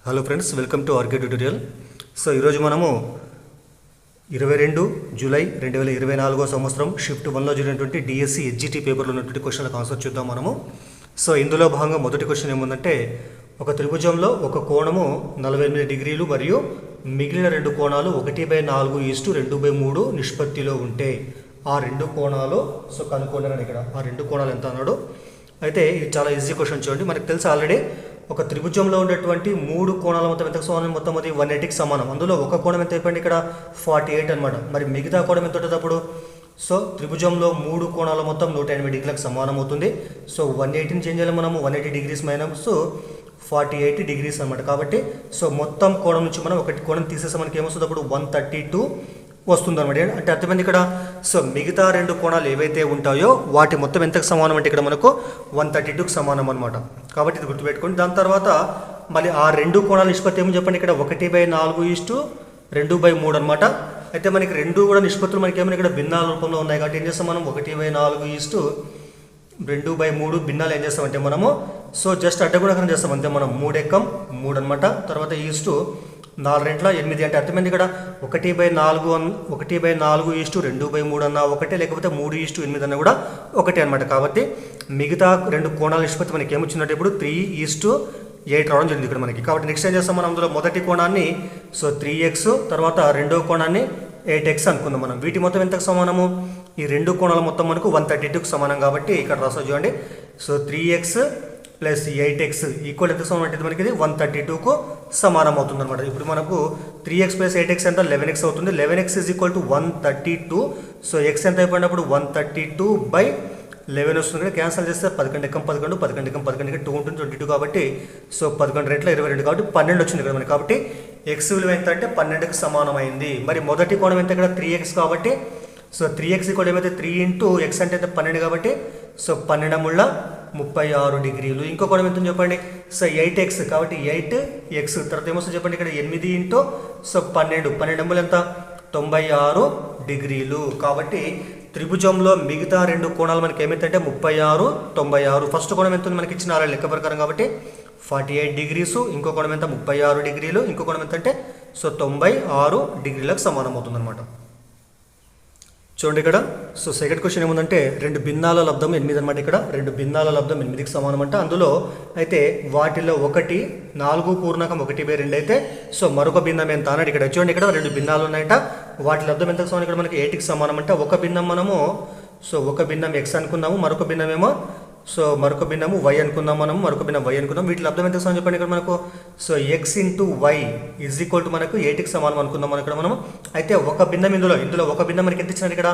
Hello friends, welcome to RK tutorial. So ఈరోజు మనము 22 July 2024 సంవత్సరం షిఫ్ట్ 1లో జరిగినటువంటి డిఎస్సి హెచ్జిటి పేపర్లో ఉన్నటువంటి క్వశ్చన్లకు ఆన్సర్ చూద్దాం మనము. సో ఇందులో భాగంగా మొదటి క్వశ్చన్ ఏముందంటే, ఒక త్రిభుజంలో ఒక కోణము 48 డిగ్రీలు మరియు మిగిలిన రెండు కోణాలు 1/4:2/3 నిష్పత్తిలో ఉంటే ఆ రెండు కోణాలు కనుక్కోండి. ఇక్కడ ఆ రెండు కోణాలు ఎంత అన్నాడు. అయితే ఇది చాలా ఈజీ క్వశ్చన్. చూడండి, మనకు తెలుసు ఆల్రెడీ ఒక త్రిభుజంలో ఉండేటువంటి మూడు కోణాల మొత్తం ఎంత సమానం? మొత్తం అది 180కి సమానం. అందులో ఒక కోణం ఎంత అయిపోయింది? ఇక్కడ 48 అనమాట. మరి మిగతా కోణం ఎంత ఉంటుంది అప్పుడు? సో త్రిభుజంలో మూడు కోణాల మొత్తం 180 డిగ్రీలకు సమానం అవుతుంది. సో 180ని చేంజ్ చేయాలి మనము. 180 డిగ్రీస్ మైనస్ 48 డిగ్రీస్ అనమాట. కాబట్టి మొత్తం కోణం నుంచి మనం ఒకటి కోణం తీసేస్తే మనకి ఏమొస్తుంది? అప్పుడు 132 వస్తుంది అనమాట. అంటే అర్థమైంది ఇక్కడ. మిగతా రెండు కోణాలు ఏవైతే ఉంటాయో వాటి మొత్తం ఎంతకు సమానం అంటే ఇక్కడ మనకు 132కి సమానం అనమాట. కాబట్టి ఇది గుర్తుపెట్టుకోండి. దాని తర్వాత మళ్ళీ ఆ రెండు కోణాల నిష్పత్తి ఏమో చెప్పండి. ఇక్కడ 1/4:2/3 అనమాట. అయితే మనకి రెండు కూడా నిష్పత్తులు మనకి ఏమైనా ఇక్కడ భిన్నాల రూపంలో ఉన్నాయి. కాబట్టి ఏం చేస్తాం మనం? 1/4:2/3 భిన్నాలు ఏం చేస్తామంటే మనము జస్ట్ అడ్డగుణకరం చేస్తాం అంతే. మనం 3 ఎక్కం 3 అనమాట. తర్వాత 4×8 అంటే అర్థమైంది. ఇక్కడ 1/4:2/3 అన్నా ఒకటే, లేకపోతే 3:8 అన్నా కూడా ఒకటే అనమాట. కాబట్టి మిగతా రెండు కోణాల నిష్పత్తి మనకి ఏమొచ్చిందంటే ఇప్పుడు 3:8 రావడం జరిగింది ఇక్కడ మనకి. కాబట్టి నెక్స్ట్ ఏం చేస్తాం మనం? అందులో మొదటి కోణాన్ని 3x, తర్వాత రెండో కోణాన్ని 8x అనుకుందాం మనం. వీటి మొత్తం ఎంతకు సమానము? ఈ రెండు కోణాల మొత్తం మనకు 132కి సమానం. కాబట్టి ఇక్కడ రాసా చూడండి. 3x ప్లస్ 8x ఈక్వల్ ఎంత సమానం అంటే మనకి ఇది 132కు సమానం అవుతుంది అనమాట. ఇప్పుడు మనకు 3x ప్లస్ 8x ఎంత? 11x అవుతుంది. 11x is equal to 132. x ఎంత అయిపోయినప్పుడు 132/11 వస్తుంది. ఇక్కడ క్యాన్సల్ చేస్తే 11 ఎక్కం 11, 11 ఎక్కం 11, 2 ఉంటుంది 22. కాబట్టి 11 రెట్ల 22 కాబట్టి 12 వచ్చింది ఇక్కడ మనకి. కాబట్టి x విలువ ఎంత అంటే 12కి సమానమైంది. మరి మొదటి కోణం ఎంత? ఇక్కడ 3x కాబట్టి 3x ఈక్వల్ ఏమైతే 3 ఇంటూ x అంటే 12 కాబట్టి 12×36 డిగ్రీలు. ఇంకో కోణం ఎంత చెప్పండి? 8x కాబట్టి 8x. తర్వాత ఏమొస్తుంది చెప్పండి? ఇక్కడ 8 ఇంటూ 12 ఎంత? 96 డిగ్రీలు. కాబట్టి త్రిభుజంలో మిగతా రెండు కోణాలు మనకి ఏమైతే 36, 96. ఫస్ట్ కోణం ఎంత ఉంది మనకి ఇచ్చిన లెక్క ప్రకారం కాబట్టి 48 డిగ్రీస్. ఇంకో కోణం ఎంత? 36 డిగ్రీలు. ఇంకో కోణం ఎంత అంటే 96 డిగ్రీలకు సమానం అవుతుంది అనమాట. చూడండి ఇక్కడ. సెకండ్ క్వశ్చన్ ఏముందంటే, రెండు భిన్నాల లబ్ధం 8 అనమాట. ఇక్కడ రెండు భిన్నాల లబ్ధం 8కి సమానం అంట. అందులో అయితే వాటిలో ఒకటి 4/1/2 అయితే మరొక భిన్నం ఎంత అన్నాడు. ఇక్కడ చూడండి, ఇక్కడ రెండు భిన్నాలు ఉన్నాయట. వాటి లబ్ధం ఎంతకు సమానం? ఇక్కడ మనకి 8కి సమానం అంటే ఒక భిన్నం మనము ఒక భిన్నం x అనుకుందాము, మరొక భిన్నం ఏమో మరొక భిన్నము y అనుకుందాం మనము, మరొక భిన్నం y అనుకుందాం. వీటి లబ్ధం ఎంత సమానం చెప్పండి ఇక్కడ మనకు? x into y is equal to మనకు 8కి సమానం అనుకుందాం మనం ఇక్కడ మనము. అయితే ఒక భిన్నం ఇందులో ఒక భిన్నం మనకి ఎంత ఇచ్చినారు? ఇక్కడ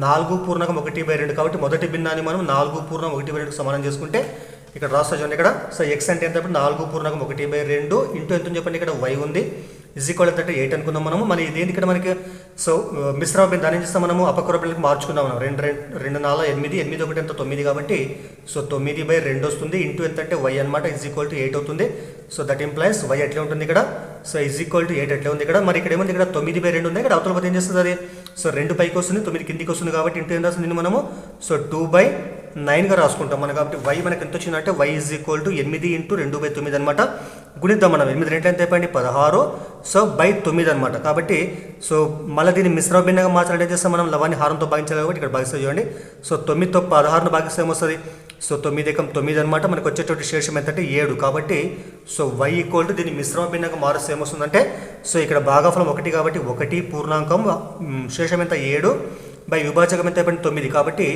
4/1/2. కాబట్టి మొదటి భిన్నాన్ని మనం 4/1/2 సమానం చేసుకుంటే ఇక్కడ రాస్తా చూడండి. ఇక్కడ x అంటే ఎంత? 4/1/2 ఇంటూ ఎంత చెప్పండి? ఇక్కడ y ఉంది ఈజ్ ఈక్వల్ అంటే 8 అనుకుందాం మనము. మళ్ళీ ఇదేంటి ఇక్కడ మనకి? మిశ్రమ భిన్నం దాన్ని ఏం చేస్తాం మనము? అపక్రమకి మార్చుకుందాం మనం. 2 4 8 8 1 ఎంత? 9 కాబట్టి 9/2 వస్తుంది. ఇంటూ ఎంత అంటే y అనమాట ఈజ్ ఈక్వల్ టు 8 అవుతుంది. దట్ ఇంప్లైస్ y ఎట్లా ఉంటుంది ఇక్కడ? ఈజ్ ఈక్వల్ టు 8 ఎట్లా ఉంది ఇక్కడ? మరి ఇక్కడ ఏముంది? ఇక్కడ 9/2 ఉంది. ఇక్కడ అవతల ఏం చేస్తుంది? అది 2 పైకి వస్తుంది, 9 కిందికి వస్తుంది. కాబట్టి ఇంటూ ఎంత వస్తుంది మనము? 2/9గా రాసుకుంటాం మనం. కాబట్టి y మనకి ఎంత వచ్చిందంటే y is equal to 8 into 2/9 అనమాట. గుణిద్దాం మనం. 8 2 ఎంత అయిపోయింది? 16 /9 అనమాట. కాబట్టి మళ్ళీ దీన్ని మిశ్రమ భిన్నంగా మార్చాలంటే ఏం చేస్తాం మనం? లవాన్ని హారంతో భాగించాలి కాబట్టి ఇక్కడ భాగిస్తే చూడండి. 9తో 16ను భాగిస్తే ఏమొస్తుంది? 9 ఎక్కం 9 అనమాట. మనకు వచ్చేటువంటి శేషం ఎంత అంటే 7. కాబట్టి y ఈక్వల్ టు దీన్ని మిశ్రమ భిన్నంగా మారుస్తే ఏమొస్తుందంటే ఇక్కడ భాగఫలం 1 కాబట్టి 1 పూర్ణాంకం శేషం ఎంత? 7 విభాజకం ఎంత అయిపోయింది? 9. కాబట్టి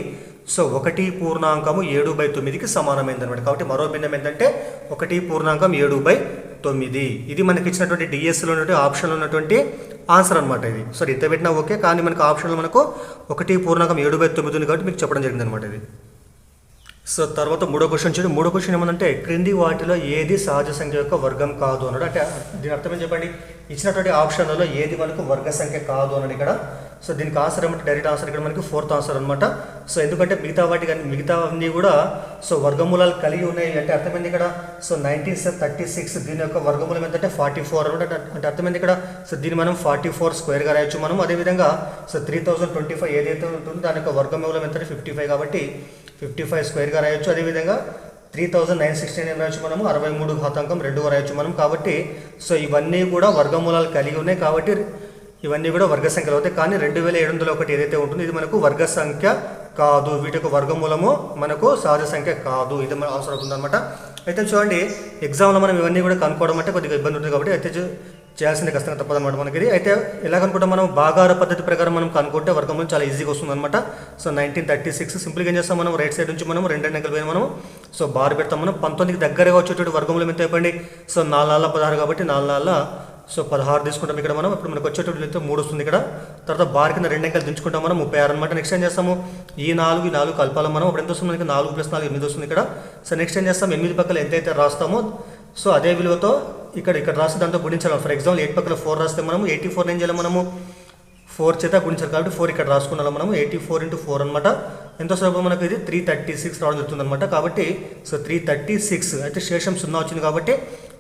1 పూర్ణాంకము 7/9కి సమానమైంది అనమాట. కాబట్టి మరో భిన్నం ఏంటంటే 1 పూర్ణాంకం 7/9. ఇది మనకి ఇచ్చినటువంటి డిఎస్సిలో ఉన్నటువంటి ఆప్షన్లో ఉన్నటువంటి ఆన్సర్ అనమాట. ఇది ఇంత పెట్టినా ఓకే, కానీ మనకు ఆప్షన్లో మనకు 1 పూర్ణాంకం 7/9 ఉంది కాబట్టి మీకు చెప్పడం జరిగింది అనమాట ఇది. తర్వాత మూడో క్వశ్చన్ చూడండి. మూడో క్వశ్చన్ ఏమంటే, క్రింది వాటిలో ఏది సహజ సంఖ్య యొక్క వర్గం కాదు అన్నాడు. అంటే దీని అర్థం చెప్పండి. ఇచ్చినటువంటి ఆప్షన్లలో ఏది మనకు వర్గ సంఖ్య కాదు అన్నాడు ఇక్కడ. దీనికి ఆన్సర్ ఏమంటే డైరెక్ట్ ఆన్సర్ ఇక్కడ మనకి 4th ఆన్సర్ అనమాట. ఎందుకంటే మిగతా వాటి కానీ మిగతా అన్నీ కూడా వర్గమూలాలు కలిగి ఉన్నాయి. అంటే అర్థమైంది ఇక్కడ 1936 దీని యొక్క వర్గమూలం ఏంటంటే 44 అనమాట. అంటే అర్థమైంది ఇక్కడ. దీన్ని మనం 44 స్క్వేర్గా రాయొచ్చు మనం. అదేవిధంగా 3025 ఏదైతే ఉంటుందో దాని యొక్క వర్గమూలం ఏంటంటే 55 కాబట్టి 55 స్క్వేర్గా రాయొచ్చు. అదేవిధంగా 3969 రాయొచ్చు మనము, 63 ఘాతాంకం 2 రాయొచ్చు మనం. కాబట్టి సో ఇవన్నీ కూడా వర్గమూలాలు కలిగి ఉన్నాయి కాబట్టి ఇవన్నీ కూడా వర్గ సంఖ్యలు అవుతాయి. కానీ 2701 ఏదైతే ఉంటుందో ఇది మనకు వర్గ సంఖ్య కాదు, వీటి యొక్క వర్గమూలము మనకు సహజ సంఖ్య కాదు, ఇది మనకు అవసరం అవుతుందన్నమాట. అయితే చూడండి ఎగ్జామ్లో మనం ఇవన్నీ కూడా కనుక్కోవడం అంటే కొద్దిగా ఇబ్బంది ఉంటుంది కాబట్టి అయితే చేయాల్సింది ఖచ్చితంగా తప్పదన్నమాట మనకి ఇది. అయితే ఎలా కనుకుంటాం మనం భాగాహార పద్ధతి ప్రకారం మనం కనుక్కుంటే వర్గమూలం చాలా ఈజీగా వస్తుందన్నమాట. సో 1936 సింపుల్గా ఏం చేస్తాం మనం రైట్ సైడ్ నుంచి మనం 2 అంకెల పైన మనం సో బార్ పెడతాం మనం. 19కి దగ్గరగా వచ్చేటువంటి వర్గమూలం ఎంత అయిపోయింది, సో 4 16 కాబట్టి 4 సో 16 తీసుకుంటాం ఇక్కడ మనం. ఇప్పుడు మనకు వచ్చేటువంటి 3 వస్తుంది ఇక్కడ. తర్వాత బార్ కింద 2 అంకెలు దించుకుంటాం మనం 36 అనమాట. నెక్స్ట్ ఏం చేస్తాము ఈ 4 కలపాలి మనం. అప్పుడు ఎంత వస్తుంది మనకి 4 + 4 8 వస్తుంది ఇక్కడ. సో నెక్స్ట్ ఏం చేస్తాం 8 పక్కల ఎంతైతే రాస్తామో సో అదే విలువతో ఇక్కడ రాసి దాంతో గుణించాలి. ఫర్ ఎగ్జాంపుల్ 8 పక్కల 4 రాస్తే మనము 84 ఏం చేయాలి మనము 4 చేత గుణించాలి కాబట్టి 4 ఇక్కడ రాసుకున్నాం మనము. 84 × 4 అనమాట. ఎంత వస్తుంది మనకు ఇది 336 రావడం జరుగుతుంది అనమాట. కాబట్టి సో 336 అయితే శేషం 0 వచ్చింది కాబట్టి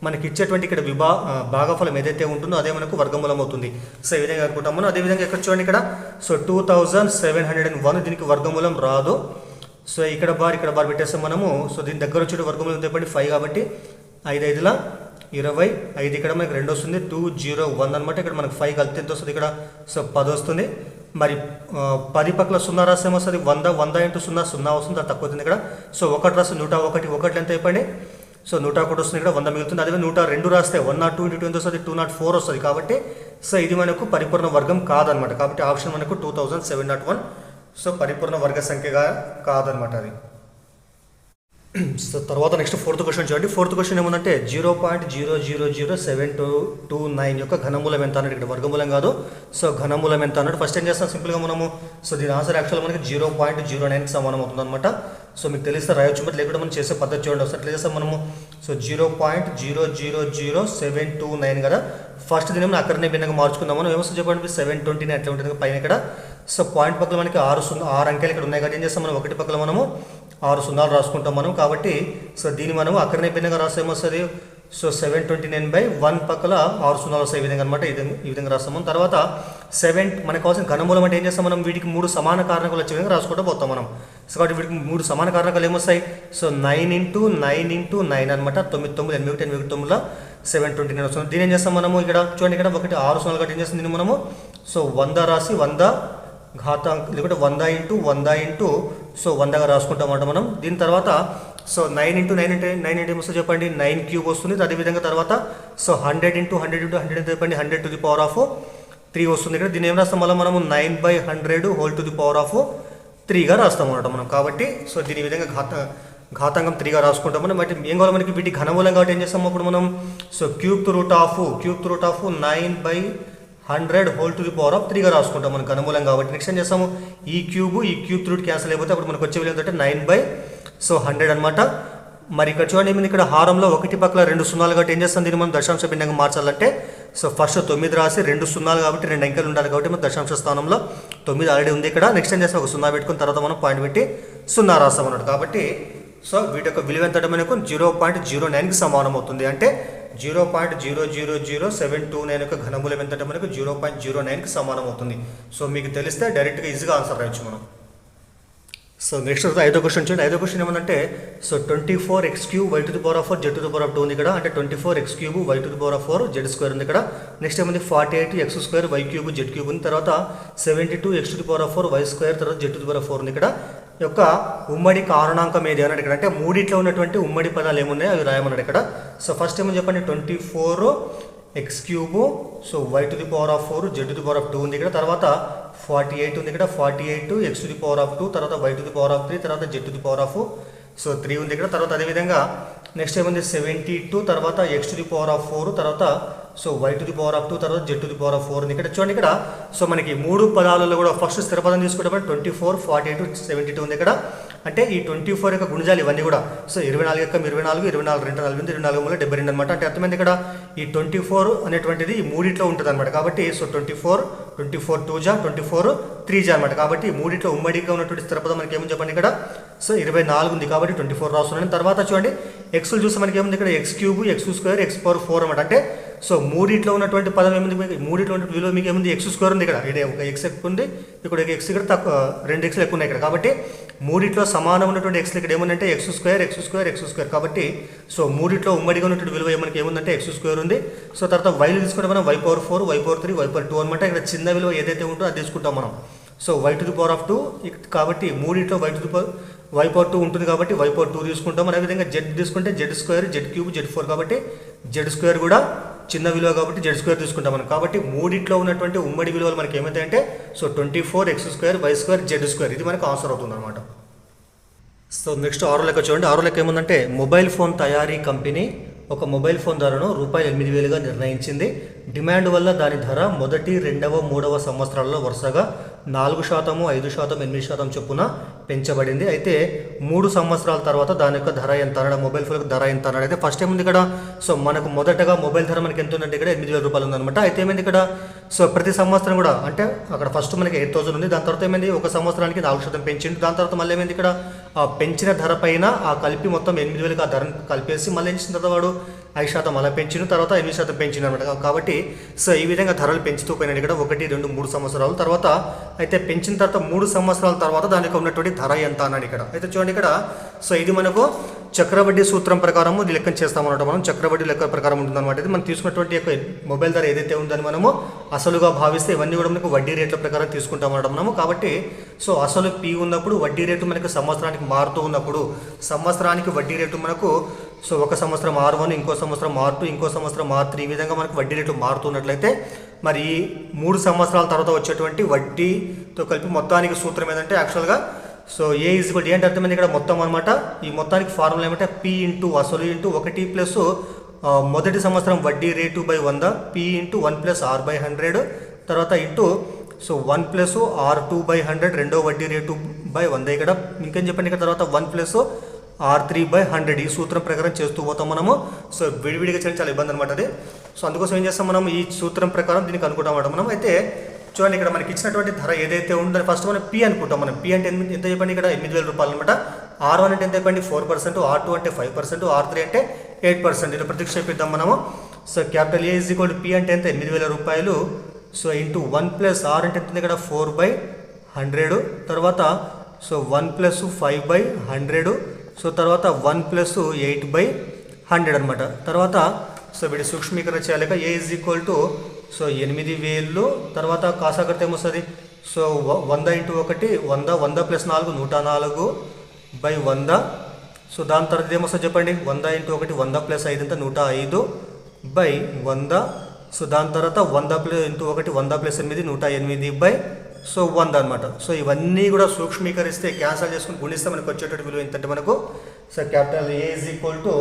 మనకి ఇచ్చేటువంటి ఇక్కడ భాగఫలం ఏదైతే ఉంటుందో అదే మనకు వర్గమూలం అవుతుంది. సో ఈ విధంగా అనుకుంటాం మనం. అదేవిధంగా ఇక్కడ చూడండి ఇక్కడ సో 2701 దీనికి వర్గమూలం రాదు. సో ఇక్కడ బార్ పెట్టేస్తాం మనము. సో దీని దగ్గర వచ్చే వర్గమూలం చెప్పండి 5 కాబట్టి 5 5ల 25 ఇక్కడ మనకి 2 వస్తుంది 201 అనమాట. ఇక్కడ మనకు 5 కలిపి ఎంత వస్తుంది ఇక్కడ సో 10 వస్తుంది. మరి 10 పక్కల 0 రాస్తే ఏమొస్తుంది 100 100 × 0 0 వస్తుంది, అది తక్కువ అవుతుంది ఇక్కడ. సో 1 రాస్తే 101 1 ఎంత అయిపోయింది సో 101 వస్తుంది ఇక్కడ 100 మిగులుతుంది. అదే 102 రాస్తే 102 × 2 ఎంత వస్తుంది 204 వస్తుంది. కాబట్టి సో ఇది మనకు పరిపూర్ణ వర్గం కాదనమాట. కాబట్టి ఆప్షన్ మనకు 2701 సో పరిపూర్ణ వర్గ సంఖ్యగా కాదనమాట అది. సో తర్వాత నెక్స్ట్ 4th క్వశ్చన్ చూడండి. 4th క్వశ్చన్ ఏముందంటే 0.000729 యొక్క ఘనమూలం ఎంత అన్నట్టు, ఇక్కడ వర్గమూలం కాదు. సో ఘనమూలం ఎంత అన్నట్టు ఫస్ట్ ఏం చేస్తాం సింపుల్గా మనము. సో దీని ఆన్సర్ యాక్చువల్ మనకి 0.09కి సమానం అవుతుంది అనమాట. సో మీకు తెలిస్తే రాయొచ్చు, బట్ లేకుండా మనం చేసే పద్ధతి చూడండి ఒకసారి ఎట్లా చేస్తాం మనము. సో 0.000729 కదా. ఫస్ట్ దీని మనం అక్కడనే భిన్నంగా మార్చుకుందాం మనం. ఏమొస్తుంది చెప్పండి 729 ఎట్లా ఉంటుంది పైన ఇక్కడ. సో పాయింట్ పక్కన మనకి 6 అంకెలు ఇక్కడ ఉన్నాయి కాబట్టి ఏం చేస్తాం మనం 1 పక్కన మనము 6 సున్నాలు రాసుకుంటాం మనం. కాబట్టి సో దీన్ని మనం అక్కడనే భిన్నంగా రాస్తే ఏమొస్తుంది సో 729/1 పక్కల 6 సున్నాలు వస్తాయి ఈ విధంగా అనమాట. ఈ విధంగా రాస్తాము. తర్వాత 7 మనకు కావాల్సిన ఘనమూలం అంటే ఏం చేస్తాం మనం వీటికి 3 సమాన కారణాలు వచ్చే విధంగా రాసుకుంటూ పోతాం మనం. సో కాబట్టి వీటికి 3 సమాన కారణాలు ఏమొస్తాయి సో 9 × 9 × 9 అనమాట. 9 9 8 8 9 729 వస్తుంది. దీని ఏం చేస్తాం మనము ఇక్కడ చూడండి ఇక్కడ 1 6 సున్నాలు కాబట్టి ఏం చేస్తుంది దీన్ని మనము సో 100 రాసి 100 ఘాతాంకం లేకుంటే 100 × 100 × సో 100గా రాసుకుంటాం అన్నమాట మనం. దీని తర్వాత సో 9 × 9 అంటే 9 అంటే ఏమొస్తుంది చెప్పండి 9³ వస్తుంది. అదేవిధంగా తర్వాత సో 100 × 100 × 100 ఎంత చెప్పండి 100⁻³ వస్తుంది ఇక్కడ. దీన్ని ఏం రాస్తాం మళ్ళీ మనము 9/100⁻³ రాస్తాం అన్నమాట మనం. కాబట్టి సో దీని విధంగా ఘాతాంకం 3గా రాసుకుంటాం మనం. బట్ ఏం కావాలి మనకి వీటి ఘనమూలం కాబట్టి ఏం చేస్తాము అప్పుడు మనం సో క్యూబ్ రూట్ ఆఫ్ 9/100⁻³ రాసుకుంటాం మనం ఘనమూలం కాబట్టి. నెక్స్ట్ ఏం చేస్తాము ఈ క్యూబ్ రూట్ క్యాన్సిల్ అయిపోతే అప్పుడు మనకు వచ్చే విలువ ఏంటంటే 9/100 అనమాట. మరి ఇక్కడ చూడండి ఏమైంది ఇక్కడ హారంలో 1 పక్కల 2 సున్నాలు కాబట్టి ఏం చేస్తాం దీన్ని మనం దశాంశ భిన్నంగా మార్చాలంటే సో ఫస్ట్ 9 రాసి 2 సున్నాలు కాబట్టి 2 అంకెలు ఉండాలి కాబట్టి మనం దశాంశ స్థానంలో 9 ఆల్రెడీ ఉంది ఇక్కడ. నెక్స్ట్ ఏం చేస్తాం ఒక 0 పెట్టుకుని తర్వాత మనం పాయింట్ పెట్టి 0 రాస్తాం అన్నట్టు. కాబట్టి సో వీటి యొక్క విలువ ఎంత మనకు 0.09కి సమానం అవుతుంది. అంటే 0.000729 యొక్క ఘనమూలం ఎంత మనకు 0.09కి సమానం అవుతుంది. సో మీకు తెలిస్తే డైరెక్ట్గా ఈజీగా ఆన్సర్ రాయొచ్చు మనం. సో నెక్స్ట్ 5వ క్వశ్చన్ చూడండి. 5వ క్వశ్చన్ ఏమంటే సో 24x³ y⁴ z⁴2 ఉంది ఇక్కడ. అంటే 24x³ y⁴ z² ఉంది ఇక్కడ. నెక్స్ట్ ఏముంది 48x² y³ z³ ఉంది. తర్వాత 72x⁴ y² తర్వాత z⁴ ఉంది ఇక్కడ. యొక్క ఉమ్మడి కారణాంకం ఏది అన్నాడు ఇక్కడ. అంటే మూడిట్లో ఉన్నటువంటి ఉమ్మడి పదాలు ఏమున్నాయి అవి రాయమన్నాడు ఇక్కడ. సో ఫస్ట్ ఏమని చెప్పండి 24x³ సో y⁴ z⁴2 ఉంది ఇక్కడ. తర్వాత 48 ఉంది ఇక్కడ. 48x⁴2 తర్వాత y⁴3 తర్వాత z⁴3 ఉంది ఇక్కడ. తర్వాత అదేవిధంగా నెక్స్ట్ ఏముంది 72 తర్వాత x⁴4 తర్వాత సో y⁴2 తర్వాత z⁴4 ఉంది ఇక్కడ. చూడండి ఇక్కడ సో మనకి 3 పదాలలో కూడా ఫస్ట్ స్థిర పదం తీసుకుంటే 24 48 72 ఉంది ఇక్కడ. అంటే ఈ 24 యొక్క గుణిజాలు ఇవన్నీ కూడా సో 24 యొక్క 24 24 2 48 24 72 అనమాట. అంటే అర్థమైంది ఇక్కడ ఈ 24 అనేటువంటిది ఈ మూడిట్లో ఉంటుంది అనమాట. కాబట్టి సో 24 2 జా 24 3 జా అనమాట. కాబట్టి మూడిట్లో ఉమ్మడిగా ఉన్నటువంటి స్థిరపదం మనకి ఏమని చెప్పండి ఇక్కడ సో 24 ఉంది కాబట్టి 24 రాస్తున్నాను. తర్వాత చూడండి ఎక్స్లు చూస్తే మనకి ఏముంది ఇక్కడ x³ x² x⁴ అనమాట. అంటే సో మూడిట్లో ఉన్నటువంటి పదం ఏముంది మూడిట్లో ఉన్న విలువ మీకు ఏముంది x² ఉంది ఇక్కడ. ఇక్కడ ఒక x ఎక్కువ ఉంది, ఇక్కడ x ఇక్కడ తక్కువ 2 xలు ఎక్కువ ఉన్నాయి ఇక్కడ. కాబట్టి మూడిట్లో సమానం ఉన్నటువంటి ఎక్స్లు ఇక్కడ ఏముందంటే X square X square X square. కాబట్టి సో మూడిట్లో ఉమ్మడిగా ఉన్నటువంటి విలువ మనకి ఏముందంటే ఎక్స్ స్క్వేర్ ఉంది. సో తర్వాత వైలు తీసుకుంటే మనం y power 4 y power 3 y power 2 అనమాట. ఇక్కడ చిన్న విలువ ఏదైతే ఉంటుందో అది తీసుకుంటాం మనం. So y to the power of 2 కాబట్టి మూడిట్లో వై పవర్ 2 ఉంటుంది కాబట్టి వై పవర్ 2 తీసుకుంటాం. అదేవిధంగా జెడ్ తీసుకుంటే Z square Z cube Z 4 కాబట్టి జెడ్ స్క్వేర్ కూడా చిన్న విలువ కాబట్టి జెడ్ స్క్వేర్ తీసుకుంటాం మనం. కాబట్టి మూడిట్లో ఉన్నటువంటి ఉమ్మడి విలువలు మనకి ఏమవుతాయంటే so 24 x square y square z square. ఇది మనకు ఆన్సర్ అవుతుంది అనమాట. సో నెక్స్ట్ 6 లెక్క చూడండి. 6 లెక్క ఏముందంటే మొబైల్ ఫోన్ తయారీ కంపెనీ ఒక మొబైల్ ఫోన్ ధరను రూపాయలు 8,000గా నిర్ణయించింది. డిమాండ్ వల్ల దాని ధర మొదటి, రెండవ, మూడవ సంవత్సరాల్లో వరుసగా 4%, 5%, 8% చొప్పున పెంచబడింది. అయితే 3 సంవత్సరాల తర్వాత దాని యొక్క ధర ఎంత అన్నాడు, మొబైల్ ఫోన్ ధర ఎంత అన్నాడు. అయితే ఫస్ట్ ఏముంది ఇక్కడ, సో మనకు మొదటగా మొబైల్ ధర మనకి ఎంత ఉందంటే ఇక్కడ 8,000 రూపాయలు ఉందన్నమాట. అయితే ఏమైంది ఇక్కడ, సో ప్రతి సంవత్సరం కూడా అంటే అక్కడ ఫస్ట్ మనకి 8,000 ఉంది. దాని తర్వాత ఏమైంది, ఒక సంవత్సరానికి 4% పెంచింది. దాని తర్వాత మళ్ళీ ఏమైంది ఇక్కడ, ఆ పెంచిన ధర పైన ఆ కలిపి మొత్తం 8,000కి ఆ ధరను కలిపేసి మళ్ళీ ఏం చేసిన తర్వాత వాడు 5% అలా పెంచిన తర్వాత 8% పెంచింది అనమాట. కాబట్టి సో ఈ విధంగా ధరలు పెంచుతూ పోయినాడు ఇక్కడ 1, 2, 3 సంవత్సరాల తర్వాత. అయితే పెంచిన తర్వాత 3 సంవత్సరాల తర్వాత దానికి ఉన్నటువంటి ధర ఎంత అన్నాడు ఇక్కడ. అయితే చూడండి ఇక్కడ, సో ఇది మనకు చక్రవడ్డీ సూత్రం ప్రకారము ఇది లెక్కన చేస్తామన్నమాట. మనం చక్రవడ్డీ లెక్క ప్రకారం ఉంటుందన్నమాట. ఇది మనం తీసుకున్నటువంటి యొక్క మొబైల్ ధర ఏదైతే ఉందని మనము అసలుగా భావిస్తే ఇవన్నీ కూడా మనకు వడ్డీ రేట్ల ప్రకారం తీసుకుంటామన్నమాట మనము. కాబట్టి సో అసలు పి ఉన్నప్పుడు వడ్డీ రేటు మనకు సంవత్సరానికి మారుతూ ఉన్నప్పుడు సంవత్సరానికి వడ్డీ రేటు మనకు సో ఒక సంవత్సరం R1, ఇంకో సంవత్సరం R2, ఇంకో సంవత్సరం R3, ఈ విధంగా మనకు వడ్డీ రేట్లు మారుతున్నట్లయితే మరి 3 సంవత్సరాల తర్వాత వచ్చేటువంటి వడ్డీతో కలిపి మొత్తానికి సూత్రం ఏంటంటే యాక్చువల్గా సో ఏ ఈజ్ ఈక్వల్ ఏంటి అర్థమైంది ఇక్కడ మొత్తం అనమాట. ఈ మొత్తానికి ఫార్ములా ఏమంటే P ఇంటూ అసలు ఇంటూ 1 ప్లస్ మొదటి సంవత్సరం వడ్డీ rate by 100 P into 1 plus R by 100 తర్వాత into so 1 plus R2 by 100 రెండో వడ్డీ రేటు బై 100. ఇక్కడ ఇంకేం చెప్పండి ఇక్కడ తర్వాత 1 ప్లస్ R3 బై 100 ఈ సూత్రం ప్రకారం చేస్తూ పోతాం మనము. సో విడివిడిగా చేయడం చాలా ఇబ్బంది అనమాట అది. సో అందుకోసం ఏం చేస్తాం మనం, ఈ సూత్రం ప్రకారం దీనికి అనుకుంటామన్నమాట మనం. అయితే చూడండి ఇక్కడ మనకి ఇచ్చినటువంటి ధర ఏదైతే ఉందో ఫస్ట్ మనం P అనుకుంటాం. మనం P అంటే ఎంత చెప్పండి ఇక్కడ 8,000 రూపాయలు అనమాట. R1 అంటే ఎంత చెప్పండి 4%, R2 అంటే 5%, R3 అంటే 8%. ఇలా ప్రతిక్షేపిద్దాం మనము. So capital A is equal to P అంటే ఎంత 8,000 రూపాయలు. సో ఇంటూ 1 ప్లస్ R అంటే ఎంత ఇక్కడ 4/100 తర్వాత సో 1 ప్లస్ 5/100 సో తర్వాత 1 ప్లస్ 8/100 అనమాట. తర్వాత సో వీటి సూక్ష్మీకరణ చేయాలి. ఏ ఈజ్ ఈక్వల్ టు సో 8,000 తర్వాత కాసాకర్త ఏమొస్తుంది సో 100 ఇంటూ 1 100, 100 ప్లస్ 4 104/100. సో దాని తర్వాత ఏమొస్తుంది చెప్పండి 100 ఇంటూ 1 100 ప్లస్ 5 ఎంత 105/100. సో దాని తర్వాత 100 ఇంటూ 1 100 ప్లస్ 8 108/100 అనమాట. సో ఇవన్నీ కూడా సూక్ష్మీకరిస్తే క్యాన్సల్ చేసుకుని గుణిస్తే మనకు వచ్చేటటువంటి విలువ ఏంటంటే మనకు so capital A is equal to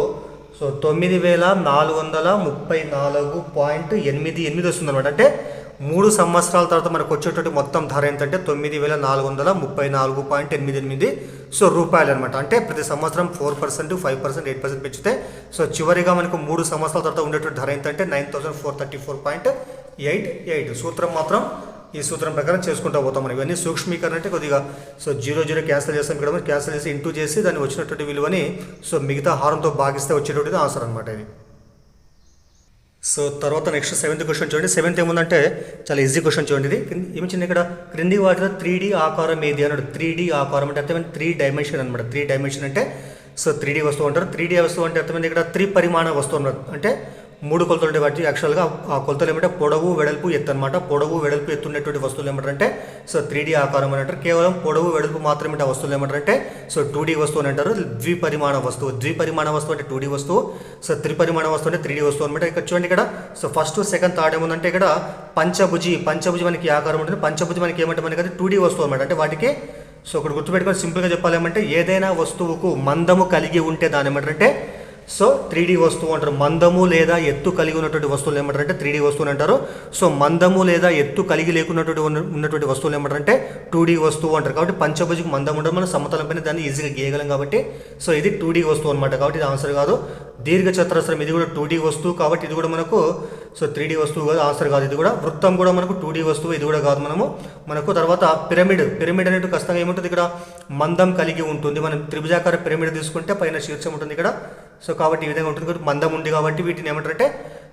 so 9,434.88 వస్తుంది అనమాట. అంటే 3 సంవత్సరాల తర్వాత మనకు వచ్చేటటువంటి మొత్తం ధర ఏంటంటే 9,434.88 సో రూపాయలు అనమాట. అంటే ప్రతి సంవత్సరం 4%, 5%, 8% పెంచితే సో చివరిగా మనకు 3 సంవత్సరాల తర్వాత ఉండేటువంటి ధర ఏంటంటే 9,434.88. సూత్రం మాత్రం ఈ సూత్రం ప్రకారం చేసుకుంటూ పోతాం మనం. ఇవన్నీ సూక్ష్మీకరణ అంటే కొద్దిగా సో 0 క్యాన్సిల్ చేస్తాం ఇక్కడ క్యాన్సిల్ చేసి ఇంటూ చేసి దాన్ని వచ్చినటువంటి విలువని సో మిగతా హారంతో భాగిస్తే వచ్చేటువంటిది ఆన్సర్ అనమాట ఇది. సో తర్వాత నెక్స్ట్ 7th క్వశ్చన్ చూడండి. 7th ఏముందంటే చాలా ఈజీ క్వశ్చన్ చూడండి. ఇది ఏమిచ్చింది ఇక్కడ, క్రింది వాటిలో 3D ఆకారం ఏది అన్నాడు. 3D ఆకారం అంటే అర్థమైంది 3 డైమెన్షన్ అనమాట. 3 డైమెన్షన్ అంటే సో 3D వస్తువు అంటారు. 3D వస్తువు అంటే అర్థమైంది ఇక్కడ 3 పరిమాణ వస్తువు అన్నారు. అంటే 3 కొలతలు ఉండే వాటి యాక్చువల్గా ఆ కొలతలు ఏమంటే పొడవు, వెడల్పు, ఎత్తు అనమాట. పొడవు, వెడల్పు, ఎత్తు ఉన్నటువంటి వస్తువులు ఏమంటారంటే సో 3D ఆకారం అని అంటారు. కేవలం పొడవు, వెడల్పు మాత్రమే ఆ వస్తువులు ఏమంటారంటే సో 2D వస్తువు అని అంటారు. ద్విపరిమాణ వస్తువు, ద్విపరిమాణ వస్తువు అంటే 2D వస్తువు. సో త్రిపరిమాణ వస్తువు అంటే 3D వస్తువు అనమాట. ఇక్కడ చూడండి ఇక్కడ సో ఫస్ట్, సెకండ్, థర్డ్ ఏముందంటే ఇక్కడ పంచభుజి మనకి ఆకారం ఉంటుంది. పంచభుజి మనకి ఏమంటే మనకి అది 2D వస్తువు అనమాట. అంటే వాటికి సో ఒకటి గుర్తుపెట్టుకొని సింపుల్గా చెప్పాలి ఏమంటే ఏదైనా వస్తువుకు మందము కలిగి ఉంటే దాని ఏమంటారంటే సో 3D వస్తువు అంటారు. మందము లేదా ఎత్తు కలిగి ఉన్నటువంటి వస్తువులు ఏమంటారంటే 3D వస్తువులు అంటారు. సో మందము లేదా ఎత్తు కలిగి ఉన్నటువంటి వస్తువులు ఏమంటారంటే 2D వస్తువు అంటారు. కాబట్టి పంచభుజికి మందం ఉండడం మనం సమతలం పైన దాన్ని ఈజీగా గీయగలం కాబట్టి సో ఇది 2D వస్తువు అనమాట. కాబట్టి ఇది ఆన్సర్ కాదు. దీర్ఘ చతురస్రం ఇది కూడా 2D వస్తువు కాబట్టి ఇది కూడా మనకు సో 3D వస్తువు కాదు, ఆన్సర్ కాదు. ఇది కూడా వృత్తం కూడా మనకు 2D వస్తువు, ఇది కూడా కాదు మనకు. తర్వాత పిరమిడ్ అనేది ఖచ్చితంగా ఏముంటుంది ఇక్కడ మందం కలిగి ఉంటుంది. మనం త్రిభుజాకార పిరమిడ్ తీసుకుంటే పైన శీర్షం ఉంటుంది ఇక్కడ. సో కాబట్టి ఈ విధంగా ఉంటుంది. మందం ఉంది కాబట్టి వీటిని ఏమంటారంటే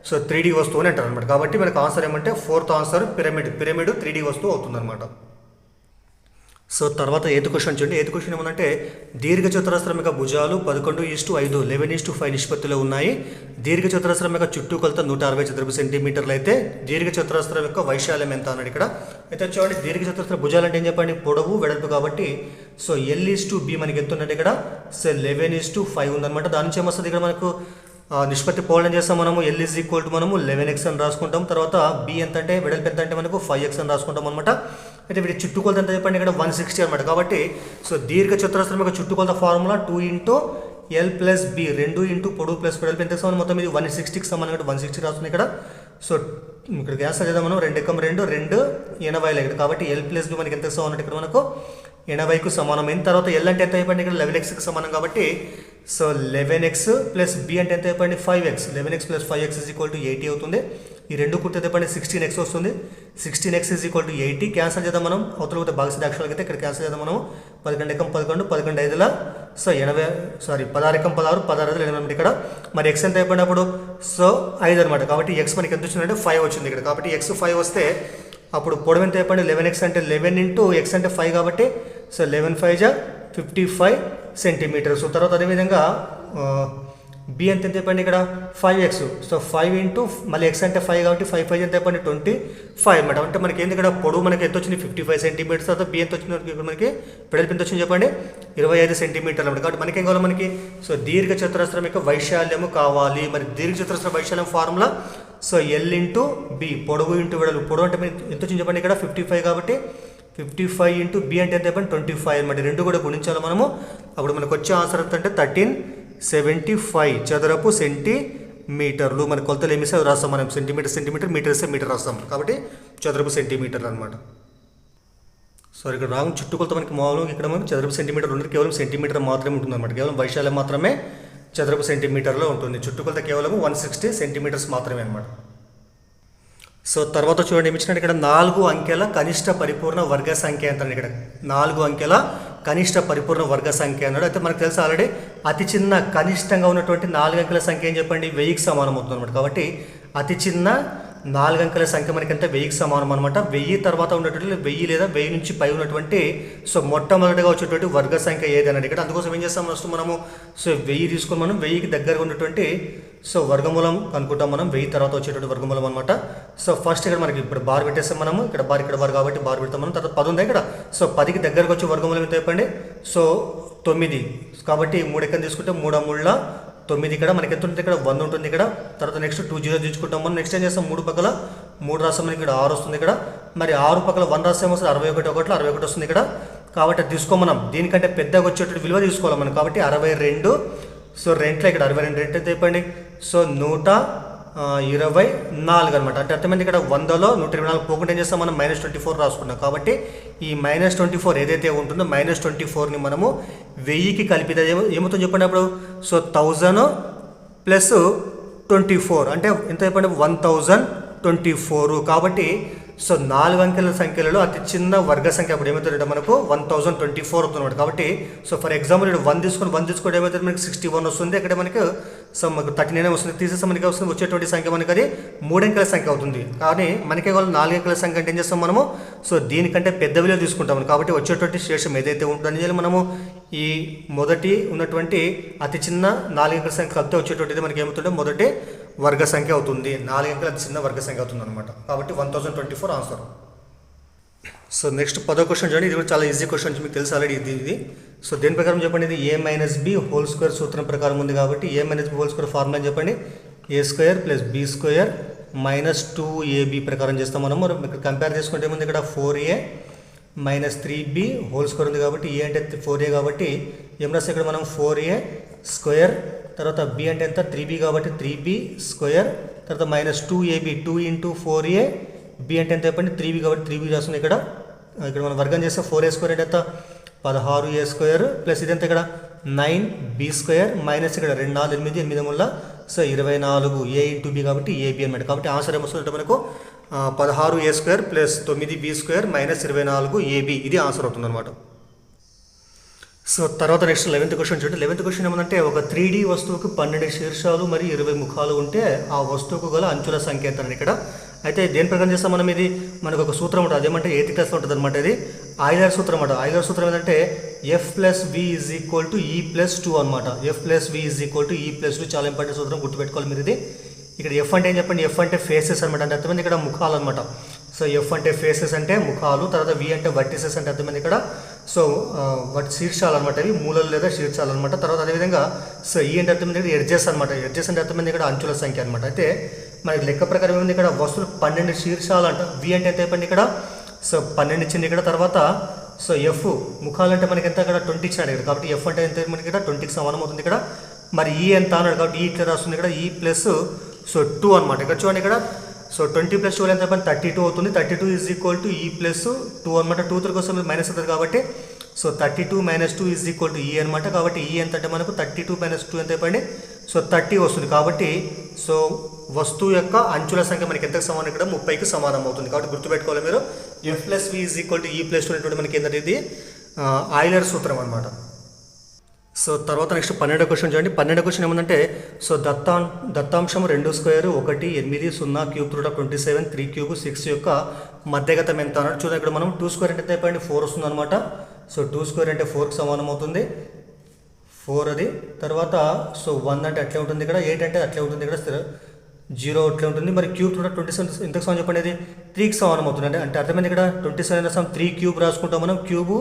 సో 3D వస్తువు అని అంటారు అనమాట. కాబట్టి మనకు ఆన్సర్ ఏమంటే 4th ఆన్సర్ పిరమిడ్ 3D వస్తువు అవుతుంది అనమాట. సో తర్వాత ఎయిత్ క్వశ్చన్ చూడండి. ఎయిత్ క్వశ్చన్ ఏమంటే దీర్ఘ చతురస్రం యొక్క భుజాలు 11:5 11:5 నిష్పత్తిలో ఉన్నాయి. దీర్ఘ చతురస్రం యొక్క చుట్టుకొలత 160 చదరపు సెంటీమీటర్లు అయితే దీర్ఘ చతురస్రం యొక్క వైశాల్యం ఎంత అన్నాడు ఇక్కడ. అయితే చూడండి దీర్ఘ చతురస్ర భుజాలు అంటే ఏం చెప్పండి, పొడవు వెడల్పు కాబట్టి సో L/B మనకి ఎంత ఉన్నట్టు ఇక్కడ సో 11:5 ఉందన్నమాట. దాని నుంచి ఏమొస్తుంది ఇక్కడ మనకు నిష్పత్తి పోవడం చేస్తాం మనము. L = మనము 11x అని రాసుకుంటాం. తర్వాత B ఎంత అంటే వెడల్పు ఎంత అంటే మనకు 5x అని రాసుకుంటాం అనమాట. అయితే వీటి చుట్టుకొలత ఎంత చెప్పండి ఇక్కడ 160 అనమాట. కాబట్టి సో దీర్ఘ చతురస్రం యొక్క చుట్టుకొలత ఫార్ములా 2 × L + B 2 × పొడవు ప్లస్ వెడల్పు ఎంత సమానం, మొత్తం ఇది 160కి సమానం. 160 రాస్తుంది ఇక్కడ. సో ఇక్కడ క్యాన్సల్ చేద్దాం మనం. 2 × 2 2 80 ఇక్కడ. కాబట్టి L + B మనకి ఎంత సమానం ఇక్కడ మనకు 80కు సమానమైన. తర్వాత L అంటే ఎంత అయిపోయింది ఇక్కడ 11xకి సమానం కాబట్టి సో 11x + B అంటే ఎంత అయిపోయింది 5x. 11x + 5x = 80 అవుతుంది. ఈ రెండు కుర్తి అయిపోయింది 16x వస్తుంది. 16x = 80. క్యాన్సల్ చేద్దాం మనం. అవతల పోతే భాగసిద్ధ అక్షరాలకి అయితే ఇక్కడ క్యాన్సల్ చేద్దాం మనం. 11 × 11 11 5 సో 80 16 × 16 16 8 ఇక్కడ. మరి x ఎంత అయిపోయినప్పుడు సో 5 అనమాట. కాబట్టి x మనకి ఎంత వచ్చిందంటే 5 వచ్చింది ఇక్కడ. కాబట్టి x 5 వస్తే అప్పుడు పొడవు ఎంత అయిపోయింది 11x అంటే 11 × x అంటే 5 కాబట్టి సో 11 5 55 సెంటీమీటర్. సో తర్వాత అదేవిధంగా B ఎంత అయిపోయింది ఇక్కడ 5x. సో 5 × మళ్ళీ x అంటే 5 కాబట్టి 5 5 ఎంత అయిపోయింది 25 అనమాట. అంటే మనకి ఏంటి ఇక్కడ పొడవు మనకి ఎంత వచ్చింది 55 సెంటీమీటర్స్. తర్వాత B ఎంత వచ్చింది ఇక్కడ మనకి వెడల్పు ఎంత వచ్చింది చెప్పండి 25 సెంటీమీటర్లు అనమాట. కాబట్టి మనకి ఏం కావాలి మనకి సో దీర్ఘ చతురస్రం యొక్క వైశాల్యము కావాలి. మరి దీర్ఘ చతురస్ర వైశాల్యం ఫార్ములా సో L × B పొడవు × వెడల్పు. పొడవు అంటే ఎంత వచ్చింది చెప్పండి ఇక్కడ 55 కాబట్టి 55 × B అంటే ఎంత అయిపోయింది 25 అనమాట. రెండు కూడా గుణించాలి మనము. అప్పుడు మనకు వచ్చే ఆన్సర్ ఎంత అంటే 1375 చదరపు సెంటీమీటర్లు. మన కొలతలు ఏమి ఇస్తే రాస్తాం మనం. సెంటీమీటర్ మీటర్ ఇస్తే మీటర్ రాస్తాం. కాబట్టి చదరపు సెంటీమీటర్లు అనమాట. సో ఇక్కడ రాంగ్ చుట్టుకొలత మనకి మామూలుగా ఇక్కడ మనకి చదరపు సెంటీమీటర్ ఉంటుంది. కేవలం సెంటీమీటర్ మాత్రమే ఉంటుంది అనమాట. కేవలం వైశాల్యం మాత్రమే చదరపు సెంటీమీటర్లో ఉంటుంది. చుట్టుకొలత కేవలం 160 సెంటీమీటర్స్ మాత్రమే అనమాట. సో తర్వాత చూడండి ఏమి ఇచ్చినట్టు ఇక్కడ 4 అంకెల కనిష్ట పరిపూర్ణ వర్గ సంఖ్య అంటారు. ఇక్కడ 4 అంకెల కనిష్ట పరిపూర్ణ వర్గ సంఖ్య అన్నాడు. అయితే మనకు తెలుసు ఆల్రెడీ అతి చిన్న కనిష్టంగా ఉన్నటువంటి 4 అంకెల సంఖ్య ఏం చెప్పండి 1000కి సమానం అవుతుంది అనమాట. కాబట్టి అతి చిన్న 4 అంకెల సంఖ్య మనకి ఎంత 1000కి సమానం అనమాట. 1000 తర్వాత ఉన్నటువంటి 1000 లేదా 1000 నుంచి పై ఉన్నటువంటి సో మొట్టమొదటిగా వచ్చేటువంటి వర్గ సంఖ్య ఏది అన్నాడు ఇక్కడ. అందుకోసం ఏం చేస్తాం ఫస్ట్ మనము సో 1000 తీసుకొని మనం 1000కి దగ్గరగా ఉన్నటువంటి సో వర్గమూలం అనుకుంటాం మనం. 1000 తర్వాత వచ్చేటువంటి వర్గమూలం అనమాట. సో ఫస్ట్ ఇక్కడ మనకి ఇప్పుడు బార్ పెట్టేస్తాం మనము. ఇక్కడ బార్ ఇక్కడ బార్ కాబట్టి బార్ పెడతాం మనం. తర్వాత 10 ఉంది ఇక్కడ. సో 10కి దగ్గరకు వచ్చే వర్గమూలం ఎంత చెప్పండి సో 9 కాబట్టి 3 ఎక్కడ తీసుకుంటే 3 3 9 ఇక్కడ మనకి ఎంత ఉంటుంది ఇక్కడ 100 ఉంటుంది ఇక్కడ. తర్వాత నెక్స్ట్ 2 0 తీసుకుంటాం మనం. నెక్స్ట్ ఏం చేస్తాం 3 పక్కల 3 రాస్తాం మనకి ఇక్కడ 6 వస్తుంది ఇక్కడ. మరి 6 పక్కల 1 రాస్తే ఏమొస్తుంది 61 ఒకటి 61 వస్తుంది ఇక్కడ. కాబట్టి తీసుకో మనం. దీనికంటే పెద్దగా వచ్చేటువంటి విలువ తీసుకోవాలి మనం. కాబట్టి 62 సో రెంట్లో ఇక్కడ 62 రెంట్ ఎంత అయిపోయింది సో 124 అనమాట. అంటే అర్థమైంది ఇక్కడ 100లో 124 పోకుండా ఏం చేస్తాం మనం -24 రాసుకున్నాం. కాబట్టి ఈ -24 ఏదైతే ఉంటుందో -24ని మనము 1000కి కలిపితే ఏమవుతుందో చెప్పండి అప్పుడు సో 1000 + 24 అంటే ఎంత చెప్పండి 1024. కాబట్టి సో 4 అంకెల సంఖ్యలలో అతి చిన్న వర్గ సంఖ్య అప్పుడు ఏమవుతుందంటే మనకు 1024 అవుతుంది. కాబట్టి సో ఫర్ ఎగ్జాంపుల్ ఇక్కడ 1 తీసుకుంటే ఏమవుతుంది మనకి 61 వస్తుంది. అక్కడ మనకి సో మనకు 39 వస్తుంది. తీసేస్తే మనకి వస్తుంది వచ్చేటువంటి సంఖ్య మనకి అది 3 అంకెల సంఖ్య అవుతుంది. కానీ మనకి వాళ్ళు 4 అంకెల సంఖ్య అంటే ఏం చేస్తాం మనము సో దీనికంటే పెద్ద విలువ తీసుకుంటాం. కాబట్టి వచ్చేటువంటి శేషం ఏదైతే ఉంటుందో మనము ఈ మొదటి ఉన్నటువంటి అతి చిన్న 4 అంకెల సంఖ్య కలిపితే వచ్చేటువంటిది మనకి ఏమవుతుంటే మొదటి వర్గ సంఖ్య అవుతుంది. 4 అంకెల అతి చిన్న వర్గ సంఖ్య అవుతుంది అనమాట. కాబట్టి 1024 ఆన్సర్. సో నెక్స్ట్ 10వ క్వశ్చన్ చూడండి. ఇది కూడా చాలా ఈజీ క్వశ్చన్ మీకు తెలుసు ఆల్రెడీ ఇది. సో దేని ప్రకారం చెప్పండి ఇది A - B హోల్ స్క్వేర్ సూత్రం ప్రకారం ఉంది. కాబట్టి A - B whole square formula చెప్పండి A² + B² - 2AB ప్రకారం చేస్తాం మనము. ఇక్కడ కంపేర్ చేసుకుంటే ఏముంది ఇక్కడ 4A - 3B హోల్ స్క్వేర్ ఉంది. కాబట్టి A అంటే 4A కాబట్టి ఏం రాస్తే ఇక్కడ మనం 4A² తర్వాత B అంటే ఎంత 3B కాబట్టి 3B² తర్వాత -2AB 2 × 4A B అంటే ఎంత చెప్పండి 3B కాబట్టి 3B రాస్తుంది ఇక్కడ. ఇక్కడ మనం వర్గం చేస్తే 4A² అంటే ఎంత 16A² ప్లస్ ఇదంతా ఇక్కడ 9B² మైనస్ ఇక్కడ 2 4 8 8 3 సో 24 A × B కాబట్టి AB అనమాట. కాబట్టి ఆన్సర్ ఏమొస్తుందంటే మనకు 16A² plus 9B² minus 24 AB ఇది ఆన్సర్ అవుతుంది అనమాట. సో తర్వాత నెక్స్ట్ 11th క్వశ్చన్ చూడండి. 11th క్వశ్చన్ ఏమంటే ఒక 3D వస్తువుకు 12 శీర్షాలు మరియు 20 ముఖాలు ఉంటే ఆ వస్తువుకు గల అంచుల సంఖ్య ఎంత ఇక్కడ. అయితే దేని ప్రకారం చేస్తాం మనం ఇది మనకు ఒక సూత్రం ఉంటుంది. అదేమంటే 8th క్లాస్లో ఉంటుంది అనమాట. ఇది ఆయిలర్ సూత్రం అనమాట. ఆయిలర్ సూత్రం ఏంటంటే F plus V is equal to ఈ ప్లస్ టూ అనమాట. F plus V is equal to ఈ ప్లస్ టూ చాలా ఇంపార్టెంట్ సూత్రం, గుర్తుపెట్టుకోవాలి మీరు ఇది. ఇక్కడ ఎఫ్ అంటే ఏం చెప్పండి, ఎఫ్ అంటే ఫేసెస్ అనమాట, అంటే అర్థమైంది ఇక్కడ ముఖాలు అనమాట. సో ఎఫ్ అంటే ఫేసెస్ అంటే ముఖాలు, తర్వాత వి అంటే వర్టిసెస్ అంటే అర్థమైంది ఇక్కడ సో వాటి శీర్షాలు అనమాట, ఇవి మూలలు లేదా శీర్షాలు అనమాట. తర్వాత అదేవిధంగా సో ఈ అంటే అర్థమైంది ఇక్కడ ఎడ్జెస్ అనమాట, ఎడ్జెస్ అంటే అర్థమైంది ఇక్కడ అంచుల సంఖ్య అనమాట. అయితే మనకి లెక్క ప్రకారం ఏముంది ఇక్కడ వస్తువులు 12 శీర్షాలు అంట. వి అంటే ఎంత అయిపోయింది ఇక్కడ సో 12 ఇచ్చింది ఇక్కడ. తర్వాత సో ఎఫ్ ముఖాలు అంటే మనకి ఎంత ఇక్కడ 20 ఇచ్చినాడు ఇక్కడ, కాబట్టి ఎఫ్ అంటే ఎంత మనకి ఇక్కడ 20కి సమానం అవుతుంది ఇక్కడ. మరి ఈ ఎంత అన్నాడు కాబట్టి ఈ ఇట్లా రాస్తుంది ఇక్కడ ఈ ప్లస్ సో 2 అనమాట. ఇక్కడ చూడండి ఇక్కడ సో 20 + 2 ఎంత అయిపోయింది 32 అవుతుంది. 32 ఈజ్ ఈక్వల్ టు ఈ ప్లస్ 2 అనమాట. 2 3 కోసం మైనస్ అవుతుంది కాబట్టి సో 32 - 2 ఈజ్ ఈక్వల్ టు ఈ అనమాట. కాబట్టి ఈ ఎంత అంటే మనకు 32 - 2 ఎంత అయిపోయింది సో 30 వస్తుంది. కాబట్టి సో వస్తువు యొక్క అంచుల సంఖ్య మనకి ఎంతకు సమానం ఇక్కడ 30కి సమానం అవుతుంది. కాబట్టి గుర్తుపెట్టుకోవాలి మీరు F plus V is equal to ఈ ప్లస్ 2 అనేటువంటి మనకి ఏంటంటే ఇది ఆయిలర్ సూత్రం అనమాట. సో తర్వాత నెక్స్ట్ 12వ క్వశ్చన్ చూడండి. 12వ క్వశ్చన్ ఏమందంటే సో దత్తాంశం 2² 1 8 0 క్యూబ్ రూట్ ఆఫ్ 27 3 క్యూబ్ 6 యొక్క మధ్యగతం ఎంత అన్నాడు. చూడండి ఇక్కడ మనం 2² అంటే ఎంత అయిపోయింది 4 వస్తుంది అనమాట. సో 2² అంటే 4కి సమానం అవుతుంది 4 అది. తర్వాత సో 1 అంటే అట్లే ఉంటుంది ఇక్కడ, 8 అంటే అట్లే ఉంటుంది ఇక్కడ, 0 అట్లే ఉంటుంది. మరి క్యూబ్ రూట్ ఆఫ్ 27 ఎంతకు సమానం చెప్పండి, అది 3కి సమానం అవుతుంది. అంటే అర్థమైంది ఇక్కడ 27 రాస్తాం 3 క్యూబ్ రాసుకుంటాం మనం, క్యూబ్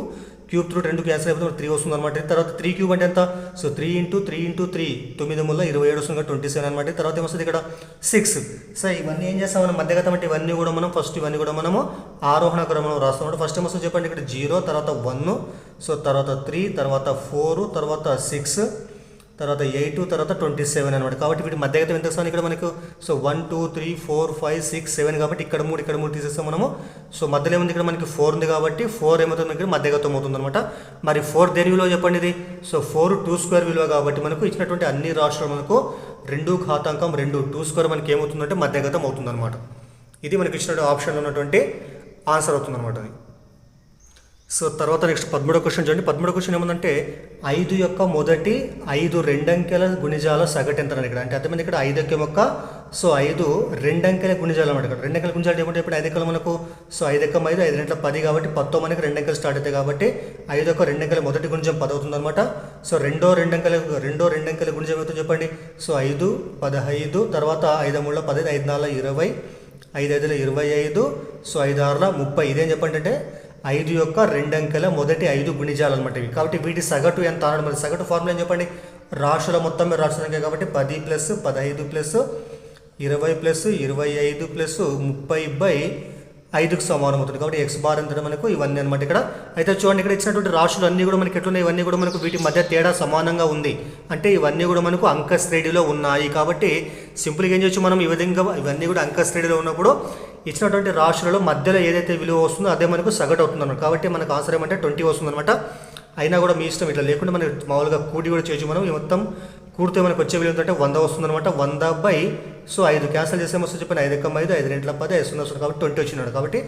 రూట్ 2 క్యాన్సిల్ అయిపోతుంది 3 వస్తుంది అనమాట. తర్వాత 3 క్యూబ్ అంటే ఎంత సో 3 × 3 × 3 9 మూల 27 వస్తుంది 27 అనమాట. తర్వాత ఏమొస్తుంది ఇక్కడ 6. సో ఇవన్నీ ఏం చేస్తాం మనం మధ్యగతం అంటే ఇవన్నీ కూడా మనం ఫస్ట్ ఇవన్నీ కూడా మనము ఆరోహణ క్రమంలో రాస్తాం. ఫస్ట్ ఏమొస్తుంది చెప్పండి ఇక్కడ 0, తర్వాత 1, సో తర్వాత 3, తర్వాత 4, తర్వాత 6, తర్వాత 8, తర్వాత 27 అనమాట. కాబట్టి వీటి మధ్యగతం ఎంత వస్తుంది ఇక్కడ మనకు సో 1 2 3 4 5 6 7 కాబట్టి ఇక్కడ 3 తీసేస్తాం మనము. సో మధ్యలో ఏముంది ఇక్కడ మనకి 4 ఉంది కాబట్టి 4 ఏమవుతుంది ఇక్కడ మధ్యగతం అవుతుంది అనమాట. మరి 4 దేని విలువ చెప్పండి ఇది సో 4 2² విలువ కాబట్టి మనకు ఇచ్చినటువంటి అన్ని రాష్ట్రాలు మనకు 2 ఘాతాంకం 2 2² మనకి ఏమవుతుందంటే మధ్యగతం అవుతుంది అనమాట. ఇది మనకి ఇచ్చినటువంటి ఆప్షన్లో ఉన్నటువంటి ఆన్సర్ అవుతుంది అనమాట అది. సో తర్వాత నెక్స్ట్ 13వ క్వశ్చన్ చూడండి. 13వ క్వశ్చన్ ఏముందంటే 5 యొక్క మొదటి 5 రెండంకెల గుణిజాల సగటు ఎంత ఇక్కడ. అంటే అర్థమైంది ఇక్కడ 5 యొక్క సో 5 రెండంకెల గుణిజాలు అనమాట. ఇక్కడ రెండంకెల గుణిజాలు ఏమంటే ఇప్పుడు 5 ఎక్కలు మనకు సో 5 × 5 5 × 10 కాబట్టి 10 మనకి రెండంకెలు స్టార్ట్ అవుతాయి కాబట్టి 5 యొక్క రెండంకెల మొదటి గుణిజం 10 అవుతుంది అనమాట. సో రెండో రెండంకెల గుణిజం ఏమవుతుందో చెప్పండి సో 5 15, తర్వాత 5 3 15, 5 4 20, 5 5 25, సో 5 6 30. ఇదేం చెప్పండి అంటే 5 యొక్క రెండంకెల మొదటి 5 గుణిజాలు అనమాట ఇవి. కాబట్టి వీటి సగటు ఎంత అన్నాడు. మరి సగటు ఫార్ములా ఏం చెప్పండి, రాశుల మొత్తం మీద రాశుల సంఖ్య కాబట్టి 10 + 15 + 20 + 25 + 30/5కి సమానం అవుతుంది. కాబట్టి ఎక్స్ బార్ అంటే మనకు ఇవన్నీ అనమాట ఇక్కడ. అయితే చూడండి ఇక్కడ ఇచ్చినటువంటి రాశులు అన్నీ కూడా మనకి ఎట్లున్నాయి, ఇవన్నీ కూడా మనకు వీటి మధ్య తేడా సమానంగా ఉంది. అంటే ఇవన్నీ కూడా మనకు అంక శ్రేణిలో ఉన్నాయి. కాబట్టి సింపుల్గా ఏం చేయొచ్చు మనం ఈ విధంగా ఇవన్నీ కూడా అంక శ్రేణిలో ఉన్నప్పుడు ఇచ్చినటువంటి రాశులలో మధ్యలో ఏదైతే విలువ వస్తుందో అదే మనకు సగటు అవుతుంది అనమాట. కాబట్టి మనకు ఆన్సర్ ఏమంటే 20 వస్తుంది అనమాట. అయినా కూడా మీ ఇష్టం, ఇట్లా లేకుండా మనకి మామూలుగా కూడి కూడా చేయొచ్చు మనం. ఈ మొత్తం కూడితే మనకు వచ్చే విలువ ఏంటంటే 100 వస్తుంది అనమాట. 100/5 క్యాన్సల్ చేసే వస్తుంది చెప్పండి 5 × 5 5 × 10 5 వస్తుంది కాబట్టి 20 వచ్చినాడు. కాబట్టి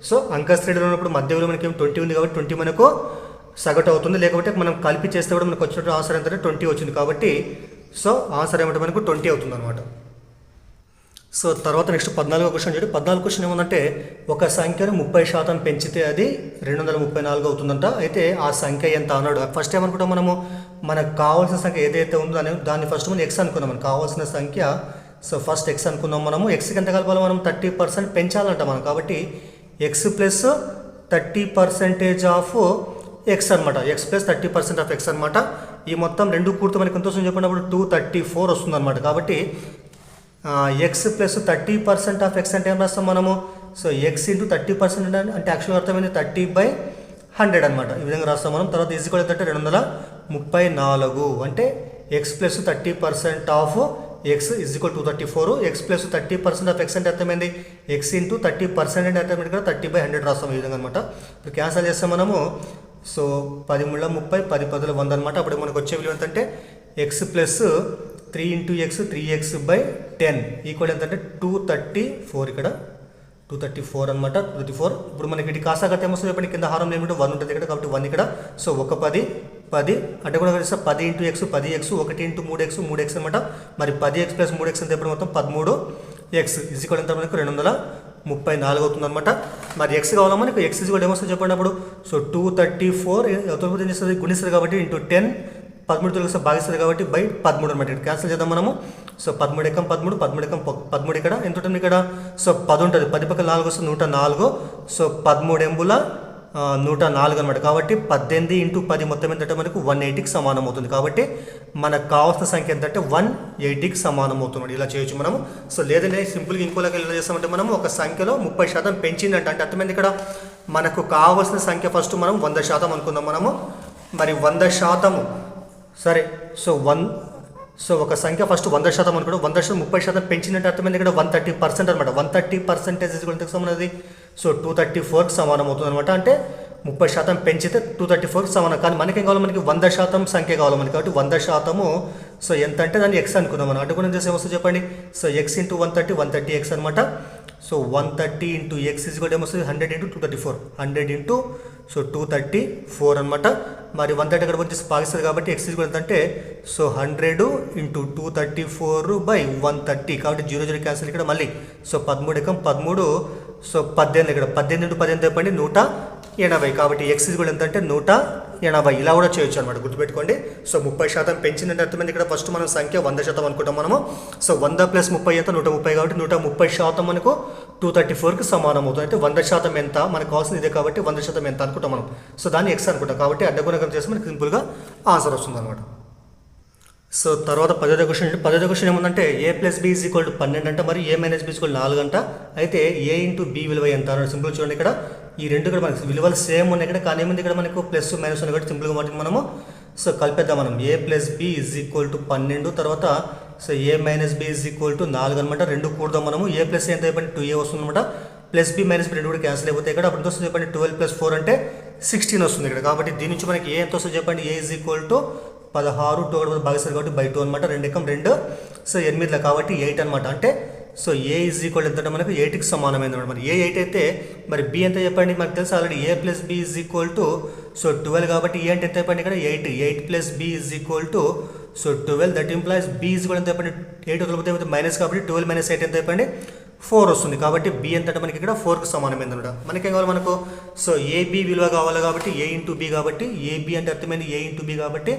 సో అంక శ్రేణిలో ఉన్నప్పుడు మధ్య విలువ మనకి 20 ఉంది కాబట్టి 20 మనకు సగటు అవుతుంది. లేకపోతే మనం కలిపి చేస్తే కూడా మనకు వచ్చినట్టు ఆన్సర్ ఏంటంటే 20 వచ్చింది. కాబట్టి సో ఆన్సర్ ఏమంటే మనకు 20 అవుతుంది అనమాట. సో తర్వాత నెక్స్ట్ 14వ క్వశ్చన్ చూడండి. 14వ క్వశ్చన్ ఏమందంటే ఒక సంఖ్యను 30% పెంచితే అది 234 అవుతుందంట. అయితే ఆ సంఖ్య ఎంత అన్నాడు. ఫస్ట్ ఏమనుకుంటాం మనము మనకు కావాల్సిన సంఖ్య ఏదైతే ఉందో దాన్ని ఫస్ట్ మనం ఎక్స్ అనుకున్నాం. మనకు కావాల్సిన సంఖ్య సో ఫస్ట్ ఎక్స్ అనుకున్నాం మనము. ఎక్స్కి ఎంత కలపాలి మనం 30% పెంచాలంట మనం. కాబట్టి ఎక్స్ ప్లస్ 30% ఆఫ్ ఎక్స్ అనమాట. ఎక్స్ ప్లస్ 30% ఆఫ్ ఎక్స్ అనమాట. ఈ మొత్తం రెండు కూడితే మనకి ఎంత వస్తుంది చెప్పినప్పుడు 234 వస్తుంది అనమాట. కాబట్టి ఎక్స్ ప్లస్ 30% ఆఫ్ ఎక్స్ అంటే ఏం రాస్తాం మనము సో ఎక్స్ × 30% అంటే యాక్చువల్గా అర్థమైంది 30/100 అనమాట. ఈ విధంగా రాస్తాం మనం. తర్వాత ఈజ్ ఈక్వల్ అంటే 234 అంటే X plus 30% of X is equal 234. X plus 30% of X అంటే అర్థమైంది ఎక్స్ × 30% అంటే అర్థమైంది కదా 30/100 రాస్తాం ఈ విధంగా అనమాట. ఇప్పుడు క్యాన్సల్ చేస్తాం మనము. సో 10 × 30 10 10 100 అనమాట. అప్పుడు మనకు వచ్చే విలువ ఎంతంటే X plus 3 × x 3x/10 equal ఎంతంటే 234. ఇక్కడ 234 అనమాట. 234. ఇప్పుడు మనకి ఇటు కాసాగత ఏమొస్తుంది చెప్పండి కింద హారం ఏమిటో 1 ఉంటుంది ఇక్కడ కాబట్టి 1 ఇక్కడ. సో 1 10 10 అంటే కూడా కలిస్తే 10 × x 10x 1 × 3x 3x అనమాట. మరి 10x + 3x అంటే ఎప్పుడు మొత్తం 13x ఈజ్ ఈక్వల్ ఎంత మనకు 34 అవుతుంది అనమాట. మరి ఎక్స్ కావాలా మనకు, ఎక్స్ కూడా ఏమొస్తుంది చెప్పండి అప్పుడు. సో 234 ఎవరితో ఏం చేస్తుంది, గుణిస్తుంది కాబట్టి ఇంటూ 10, 13 తొలగిస్తే భాగిస్తుంది కాబట్టి బై 13 అనమాట. ఇక్కడ క్యాన్సిల్ చేద్దాం మనము. సో 13 ఎక్కం 13, 13 ఎక్కం 13, ఇక్కడ ఎంత ఉంటుంది ఇక్కడ. సో 10 ఉంటుంది, 10 పక్కన 4 వస్తుంది 104. సో 13 ఎంబుల 104 అనమాట. కాబట్టి 18 ఇంటూ 10 మొత్తం ఏంటంటే మనకు 180కి సమానం అవుతుంది. కాబట్టి మనకు కావాల్సిన సంఖ్య ఏంటంటే 180కి సమానం అవుతుంది. ఇలా చేయొచ్చు మనము. సో లేదంటే సింపుల్గా ఇంకోలాగా ఎలా చేస్తామంటే మనము ఒక సంఖ్యలో 30% పెంచిందంటే అంటే అర్థమైంది. ఇక్కడ మనకు కావాల్సిన సంఖ్య ఫస్ట్ మనం 100% అనుకుందాం మనము. మరి 100% సరే. సో ఒక సంఖ్య ఫస్ట్ 100% అనుకోండి, 100% 30% పెంచిందంటే అర్థమైంది ఇక్కడ 130% అనమాట. 130% సమానది. సో 234కి సమానం అవుతుంది అనమాట. అంటే 30% పెంచితే 234కి సమానం. కానీ మనకేం కావాలి, మనకి 100% సంఖ్య కావాలి మనకి. కాబట్టి 100% సో ఎంత అంటే దాన్ని ఎక్స్ అనుకుందాం మనం. అటు కూడా చేసే వస్తుంది చెప్పండి. సో ఎక్స్ ఇంటూ 130, 130 ఎక్స్ అనమాట. సో 130 ఇంటూ ఎక్స్ ఈజ్ కూడా ఏమొస్తుంది 100 ఇంటూ 234, 100 ఇంటూ సో 234 అనమాట. మరి 130 అక్కడ వచ్చేసి భాగిస్తుంది కాబట్టి ఎక్స్ ఈజ్ కూడా ఎంతంటే సో 100 ఇంటూ 234 బై 130. కాబట్టి 0 0 క్యాన్సిల్ ఇక్కడ మళ్ళీ. సో 13 ఎకం 13, సో 18 ఇక్కడ 18 ఇంటూ 18 చెప్పండి 180. కాబట్టి ఎక్స్ ఈజ్ కూడా ఎంతంటే 180. ఇలా కూడా చేయొచ్చు అనమాట, గుర్తుపెట్టుకోండి. సో 30% పెంచిందంటే అర్థమైంది. ఇక్కడ ఫస్ట్ మనం సంఖ్య 100% అనుకుంటాం మనము. సో 100 + 30 ఎంత 130. కాబట్టి 130% మనకు 234కి సమానం అవుతుంది. అంటే 100% ఎంత మనకు కావాల్సింది ఇదే కాబట్టి 100% ఎంత అనుకుంటాం మనం. సో దాన్ని ఎక్స్ అనుకుంటాం. కాబట్టి అడ్డగుణకం చేసి మనకి సింపుల్గా ఆన్సర్ వస్తుంది అనమాట. సో తర్వాత 10వ క్వశ్చన్ ఏముందంటే a + b = 12 అంట, మరి a - b = 4 అంట. అయితే a ఇంటూ b విలువ ఎంత అన్నాడు. సింపుల్ చూడండి, ఇక్కడ ఈ రెండు కూడా మనకి విలువలు సేమ్ ఉన్నాయి ఇక్కడ. కానీ ఏముంది ఇక్కడ మనకు ప్లస్ మైనస్ ఉన్నాయి కాబట్టి సింపుల్గా వాటిని మనము సో కలిపేద్దాం మనం. a + b = 12, తర్వాత సో a - b = 4 అనమాట. రెండు కూడదాం మనము. a + a ఎంత అయిపోయింది 2a వస్తుంది అనమాట. ప్లస్ b - b రెండు కూడా క్యాన్సిల్ అయిపోతాయి ఇక్కడ. అప్పుడు ఎంత వస్తుంది చెప్పండి 12 + 4 అంటే 16 వస్తుంది ఇక్కడ. కాబట్టి దీని నుంచి మనకి ఏ ఎంత వస్తుంది చెప్పండి. a = 16, 2 భాగిస్తారు కాబట్టి బై 2 అనమాట. 2 ఎకం 2, సో 8 కాబట్టి 8 అనమాట. అంటే సో a = ఎంత మనకు 8కి సమానమైంది అనమాట. మరి a 8 అయితే మరి b ఎంత చెప్పండి. మనకు తెలుసు ఆల్రెడీ a + b సో 12 కాబట్టి a అంటే ఎంత చెప్పండి ఇక్కడ 8. 8 + b so 12. That implies b ఎంత చెప్పండి 8 వదిలిపోతే మైనస్ కాబట్టి 12 - 8 ఎంత చెప్పండి 4 వస్తుంది. కాబట్టి b ఎంత అంటే మనకి ఇక్కడ 4కి సమానమైంది అనమాట. మనకేం కావాలి మనకు. సో ab విలువ కావాలి కాబట్టి a ఇంటూ b, కాబట్టి ab అంటే అర్థమైంది a ఇంటూ b కాబట్టి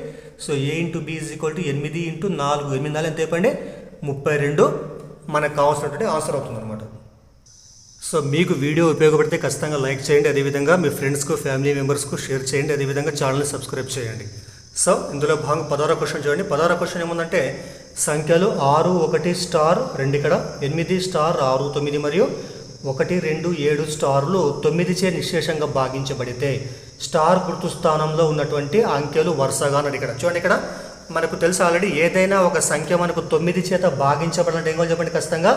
so a into b = 8 into 4. 8 4 ఎంత చెప్పండి 32 మనకు కావాల్సినటువంటి ఆన్సర్ అవుతుంది అనమాట. సో మీకు వీడియో ఉపయోగపడితే ఖచ్చితంగా లైక్ చేయండి. అదేవిధంగా మీ ఫ్రెండ్స్కు ఫ్యామిలీ మెంబర్స్కు షేర్ చేయండి. అదేవిధంగా ఛానల్ని సబ్స్క్రైబ్ చేయండి. సో ఇందులో భాగంగా 16వ క్వశ్చన్ చూడండి. 16వ క్వశ్చన్ ఏముందంటే సంఖ్యలు 6 1 స్టార్ 2 ఇక్కడ 8 స్టార్ 6 9 మరియు 1 2 7 స్టార్లు 9 చే నిశ్శేషంగా భాగించబడితే స్టార్ గుర్తు స్థానంలో ఉన్నటువంటి అంకెలు వరుసగా అన్నాడు. ఇక్కడ చూడండి, ఇక్కడ మనకు తెలుసు ఆల్రెడీ ఏదైనా ఒక సంఖ్య మనకు 9 చేత భాగించబడినట్టు ఏం కావాలి చెప్పండి. ఖచ్చితంగా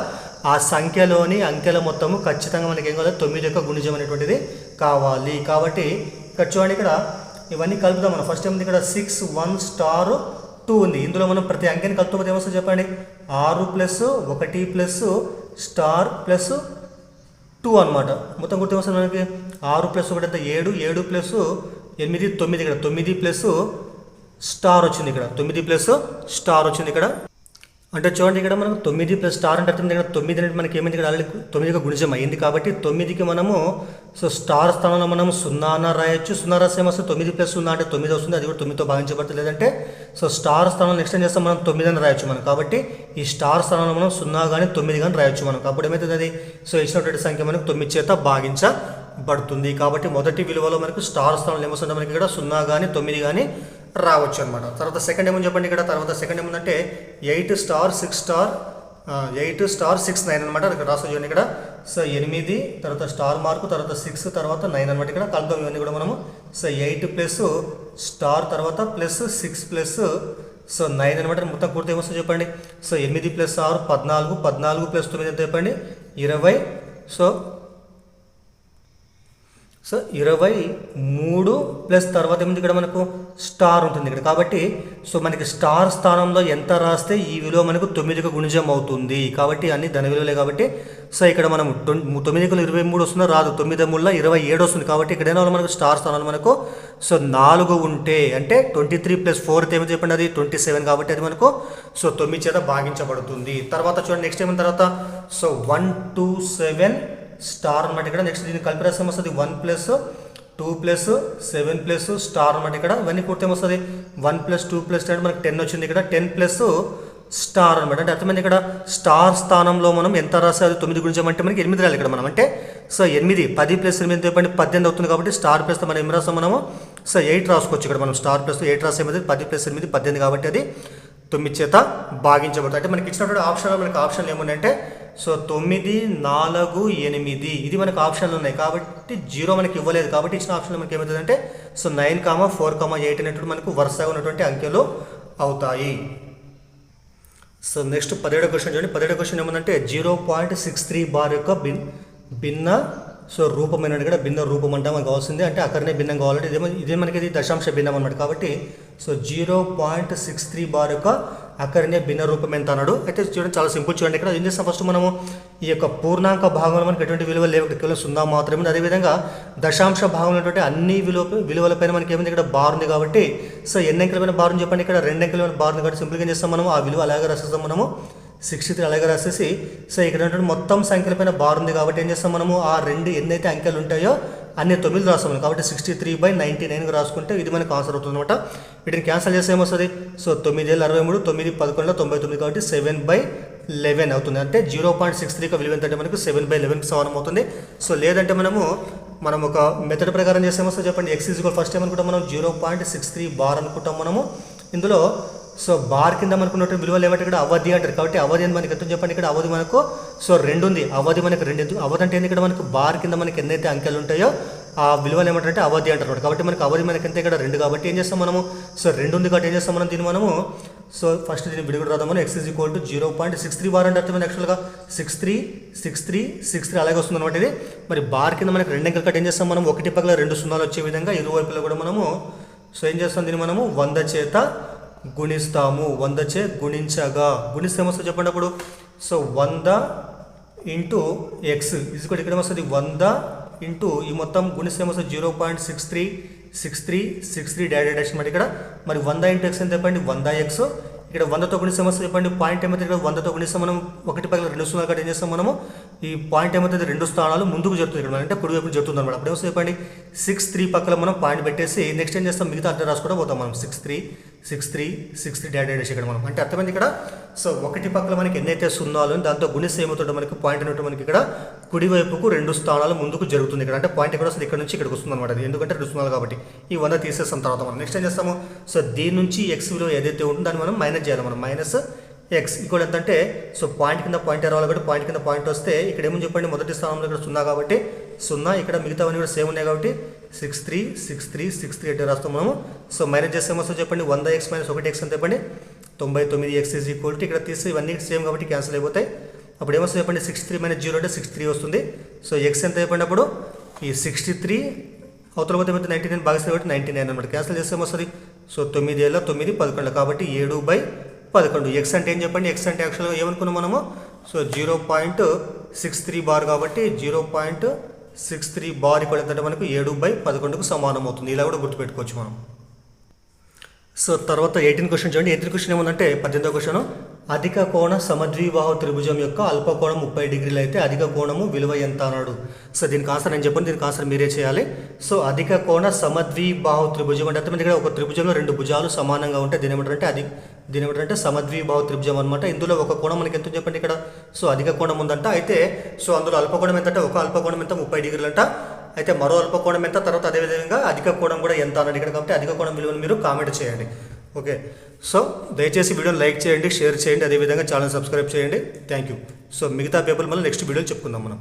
ఆ సంఖ్యలోని అంకెల మొత్తము ఖచ్చితంగా మనకి ఏం కావాలి 9 యొక్క గుణిజం అనేటువంటిది కావాలి. కాబట్టి ఇక్కడ చూడండి, ఇక్కడ ఇవన్నీ కలుపుదాం మనం. ఫస్ట్ ఏముంది ఇక్కడ 6 1 స్టార్ 2 ఉంది. ఇందులో మనం ప్రతి అంకెని కలుపుతాం ఏమొస్తుంది చెప్పండి 6 + 1 ప్లస్ స్టార్ ప్లస్ 2 అనమాట. మొత్తం గుర్తు ఏమొస్తుంది మనకి 6 + 1 అంటే 7, 7 + 8 9. ఇక్కడ 9 ప్లస్ స్టార్ వచ్చింది. ఇక్కడ 9 ప్లస్ స్టార్ వచ్చింది ఇక్కడ. అంటే చూడండి, ఇక్కడ మనం 9 ప్లస్ స్టార్ అంటే అర్థం ఇక్కడ 9 అనేది మనకి ఏమైంది ఇక్కడ ఆల్రెడీ 9గా గుణిజం అయింది. కాబట్టి 9కి మనము సో స్టార్ స్థానంలో మనం 0 అన్న రాయొచ్చు. 0 రాస్తే ఏమొస్తుంది 9 + 0 అంటే 9 వస్తుంది. అది కూడా 9తో భాగించబడుతుంది. లేదంటే సో స్టార్ స్థానంలో నెక్స్ట్ ఏం చేస్తాం మనం 9 అని రాయొచ్చు మనం. కాబట్టి ఈ స్టార్ స్థానంలో మనం 0 కానీ 9 కానీ రాయొచ్చు మనం. అప్పుడు ఏమవుతుంది అది సో ఇచ్చినటువంటి సంఖ్య మనకు 9 చేత భాగించబడుతుంది. కాబట్టి మొదటి విలువలో మనకు స్టార్ స్థానంలో ఏమొస్తుంది మనకి ఇక్కడ 0 కానీ 9 కానీ రావచ్చు అనమాట. తర్వాత సెకండ్ ఏమని చెప్పండి ఇక్కడ. తర్వాత సెకండ్ ఏముందంటే 8 స్టార్ 6 స్టార్ 8 స్టార్ 6 9 అనమాట. ఇక్కడ రాసు చూడండి ఇక్కడ. సో 8 తర్వాత స్టార్ మార్కు తర్వాత 6 తర్వాత 9 అనమాట. ఇక్కడ కలుద్దాం ఇవన్నీ కూడా మనము. సో 8 ప్లస్ స్టార్ తర్వాత ప్లస్ 6 ప్లస్ సో 9 అనమాట. మొత్తం పూర్తి ఏమొస్తుంది చెప్పండి. సో 8 + 6 14, 14 + 9 ఎంత చెప్పండి 20. సో 23 ప్లస్ తర్వాత ఏముంది ఇక్కడ మనకు స్టార్ ఉంటుంది ఇక్కడ. కాబట్టి సో మనకి స్టార్ స్థానంలో ఎంత రాస్తే ఈ విలువ మనకు 9కు గుణిజం అవుతుంది. కాబట్టి అన్ని ధన విలువలే. కాబట్టి సో ఇక్కడ మనం 9కు 23 వస్తుందో రాదు, 9 3 27 వస్తుంది. కాబట్టి ఇక్కడ ఏమో మనకు స్టార్ స్థానంలో మనకు సో 4 ఉంటే అంటే 23 + 4 ఏమో చెప్పండి అది 27. కాబట్టి అది మనకు సో 9 చేత భాగించబడుతుంది. తర్వాత చూడండి నెక్స్ట్ ఏమైనా తర్వాత సో 1 2 7 స్టార్ అనమాట ఇక్కడ. నెక్స్ట్ దీన్ని కలిపి రాస్తే ఏమొస్తుంది 1 + 2 + 7 + స్టార్ అనమాట ఇక్కడ. ఇవన్నీ పూర్తి ఏమొస్తుంది 1 + 2 + 10 మనకి 10 వచ్చింది ఇక్కడ. 10 + స్టార్ అనమాట. అంటే అర్థమైంది ఇక్కడ స్టార్ స్థానంలో మనం ఎంత రాస్తే అది 9 గుణించమంటే మనకి 8 రాయాలి ఇక్కడ మనం. అంటే సో 8 10 + 8 చెప్పండి 18 అవుతుంది కాబట్టి స్టార్ ప్లస్ మనం ఏం రాస్తాం మనము సో 8 రాసుకోవచ్చు ఇక్కడ మనం. స్టార్ ప్లస్ 8 రాస్తే 10 + 8 18 కాబట్టి అది 9 చేత భాగించబడుతుంది. అంటే మనకి ఇచ్చినటువంటి ఆప్షన్లో మనకి ఆప్షన్లు ఏమున్నాయంటే సో 9, 4, 8 ఇది మనకు ఆప్షన్లు ఉన్నాయి కాబట్టి 0 మనకి ఇవ్వలేదు కాబట్టి ఇచ్చిన ఆప్షన్లో మనకి ఏమవుతుందంటే సో 9, 4, 8 అనేటువంటి మనకు వరుసగా ఉన్నటువంటి అంకెలు అవుతాయి. సో నెక్స్ట్ 17వ క్వశ్చన్ చూడండి. 17వ క్వశ్చన్ ఏమందంటే 0.63 బార్ యొక్క భిన్న సో రూపమైన ఇక్కడ భిన్న రూపం అంటే మనకు కావాల్సింది. అంటే అక్కడనే భిన్నం కావాలంటే ఇదే మనకి ఇది దశాంశ భిన్నం అనమాట. కాబట్టి సో 0.63 బార్ యొక్క అక్కడనే భిన్న రూపం ఎంత అన్నాడు. అయితే చూడండి చాలా సింపుల్ చూడండి. ఇక్కడ ఏం చేస్తాం ఫస్ట్ మనము ఈ యొక్క పూర్ణాంక భాగంలో మనకి ఎటువంటి విలువలు లేవు, కేవలం 0 మాత్రమే. అదేవిధంగా దశాంశ భాగంలో ఉన్నటువంటి అన్ని విలువలపైన మనకి ఏమైంది ఇక్కడ బార్ ఉంది కాబట్టి సో ఎన్ని అంకెలపైన బార్ ఉంది చెప్పండి. ఇక్కడ 2 అంకెలపైన బార్ ఉంది కాబట్టి సింపుల్గా ఏం చేస్తాం మనం ఆ విలువ అలాగే రాసేస్తాం మనము 63 అలాగే రాసేసి సో ఇక్కడ మొత్తం సంఖ్యలపైన బార్ ఉంది కాబట్టి ఏం చేస్తాం మనము ఆ ఎన్నైతే అంకెలు ఉంటాయో అన్ని 9 రాస్తాం కాబట్టి 63/99 రాసుకుంటే ఇది మనకు ఆన్సర్ అవుతుంది అనమాట. వీటిని క్యాన్సల్ చేస్తే ఏమొస్తుంది సో 9 × 63 9 11 99 కాబట్టి 7/11 అవుతుంది. అంటే 0.63 విలువ ఎంత అంటే మనకు 7/11కి సమానం అవుతుంది. సో లేదంటే మనం ఒక మెథడ్ ప్రకారం చేస్తే ఏమొస్తుంది చెప్పండి. x ఫస్ట్ ఏమనుకుంటాం మనం 0.63 బార్ అనుకుంటాం మనము. ఇందులో సో బార్ కింద మనకున్నట్టు విలువలు ఏమంటే ఇక్కడ అవధి అంటారు కాబట్టి అవధి అని మనకి ఎంత చెప్పండి. ఇక్కడ అవధి మనకు సో 2 ఉంది. అవధి మనకు 2 అవధి అంటే ఇక్కడ మనకు బార్ కింద మనకి ఎన్నైతే అంకెలు ఉంటాయో ఆ విలువలు ఏమంటారంటే అవధి అంటారు కాబట్టి మనకు అవధి మనకి ఎంత ఇక్కడ 2 కాబట్టి ఏం చేస్తాం మనము సో 2 ఉంది కాబట్టి ఏం చేస్తాం మనం దీన్ని మనము సో ఫస్ట్ దీన్ని విడిగుడు రాద్దాం మనం. x = 0.63 బార్ అంటే అర్థమైంది యాక్చువల్గా 63 అలాగే వస్తుంది అనమాట. ఇది మరి బార్ కింద మనకి 2 అంకెలు కట్టి ఏం చేస్తాం మనం 1 పక్కల 2 సున్నాలు వచ్చే విధంగా ఇరువైపులో కూడా మనము సో ఏం చేస్తాం దీన్ని మనము 100 చేత గుణిస్తాము. 100 చే గుణించగా గుణిస్తే ఏమొస్తుంది చెప్పండి అప్పుడు సో 100 × x ఇక్కడ ఏమొస్తుంది 100 × ఈ మొత్తం గుణిస్తే ఏమొస్తుంది 0.63 డాష్ అనమాట ఇక్కడ. మరి 100 × x అని చెప్పండి 100x. ఇక్కడ 100తో గుణిస్తే ఏమొస్తుంది చెప్పండి పాయింట్ ఏమైతే ఇక్కడ 100తో గుణిస్తే మనం 1 పక్కల 2 సున్నాలు కట్ ఏం చేస్తాం మనము ఈ పాయింట్ ఏమవుతుంది 2 స్థానాలు ముందుకు జరుగుతుంది ఇక్కడ అంటే కుడి వైపు జరుగుతుంది అనమాట. అప్పుడు ఏమొస్తుంది చెప్పండి 63 పక్కల మనం పాయింట్ పెట్టేసి నెక్స్ట్ ఏం చేస్తాం మిగతా అర్థం రాసుకోవడం పోతాం మనం 63 డాష్ ఇక్కడ మనం. అంటే అర్థమైంది ఇక్కడ సో 1 పక్కల మనకి ఎన్నైతే సున్నాలు దాంతో గుణిస్తే ఏమవుతుందో మనకి పాయింట్ అనేటువంటి మనకి ఇక్కడ కుడివైపుకు 2 స్థానాలు ముందుకు జరుగుతుంది ఇక్కడ. అంటే పాయింట్ ఎక్కడ వస్తుంది ఇక్కడ నుంచి ఇక్కడికి వస్తుంది అనమాట. ఎందుకంటే 2 సున్నాలు కాబట్టి ఈ 100 తీసేస్తాం తర్వాత మనం నెక్స్ట్ ఏం చేస్తాము సో దీని నుంచి x విలువ ఏదైతే ఉంటుందో దాన్ని మనం మైనస్ చేయాలి మనం -x ఇక్కడ ఎంతంటే సో పాయింట్ కింద పాయింట్ రావాలి కాబట్టి పాయింట్ కింద పాయింట్ వస్తే ఇక్కడ ఏమని చెప్పండి మొదటి స్థానంలో ఇక్కడ 0 కాబట్టి 0 ఇక్కడ మిగతావన్నీ కూడా సేమ్ ఉన్నాయి కాబట్టి 63 అంటే రాస్తాం మనము. సో మైనస్ చేస్తే ఏమొస్తుంది చెప్పండి 100x - 1x అని చెప్పండి 99x = ఇక్కడ తీస్తే ఇవన్నీ సేమ్ కాబట్టి క్యాన్సిల్ అయిపోతాయి. అప్పుడు ఏమొస్తుంది చెప్పండి 63 - 0 అంటే 63 వస్తుంది. సో x ఎంత చెప్పండి అప్పుడు ఈ 63 అవతల పోతే 99 భాగిస్తుంది కాబట్టి 99 అనమాట. క్యాన్సిల్ చేస్తే ఏమొస్తుంది సో 9 × 9 11 కాబట్టి 7/11. x అంటే ఏం చెప్పండి x అంటే యాక్చువల్గా ఏమనుకున్నాం మనము సో 0.63 బార్ కాబట్టి 0.63 బార్ ఇక్కడ ఎంత మనకు 7/11కు సమానం అవుతుంది. ఇలా కూడా గుర్తుపెట్టుకోవచ్చు మనం. సో తర్వాత 18 క్వశ్చన్ చూడండి. 18 క్వశ్చన్ ఏముందంటే 18వ క్వశ్చన్ అధిక కోణ సమద్విబాహు త్రిభుజం యొక్క అల్ప కోణం 30 డిగ్రీలు అయితే అధిక కోణము విలువ ఎంత అన్నాడు. సో దీనికి ఆన్సర్ నేను చెప్పండి దీనికి ఆన్సర్ మీరే చేయాలి. సో అధిక కోణ సమద్విబాహు త్రిభుజం అంటే అర్థమైంది ఇక్కడ ఒక త్రిభుజంలో 2 భుజాలు సమానంగా ఉంటాయి. దీని ఏమంటారంటే సమద్విబాహు త్రిభుజం అనమాట. ఇందులో ఒక కోణం మనకి ఎంత చెప్పండి ఇక్కడ సో అధిక కోణం ఉందంట. అయితే సో అందులో అల్పకోణం ఎంత అంటే ఒక అల్పకోణం ఎంత 30 డిగ్రీలు అంట. అయితే మరో అల్పకోణం ఎంత తర్వాత అదేవిధంగా అధిక కోణం కూడా ఎంత అన్నది ఇక్కడ కాబట్టి అధిక కోణం విలువను మీరు కామెంట్ చేయండి. ఓకే సో దయచేసి వీడియోని లైక్ చేయండి, షేర్ చేయండి, అదేవిధంగా ఛానల్ సబ్స్క్రైబ్ చేయండి. Thank you. సో మిగతా పేపర్లు మళ్ళీ నెక్స్ట్ వీడియోలో చెప్పుకుందాం మనం.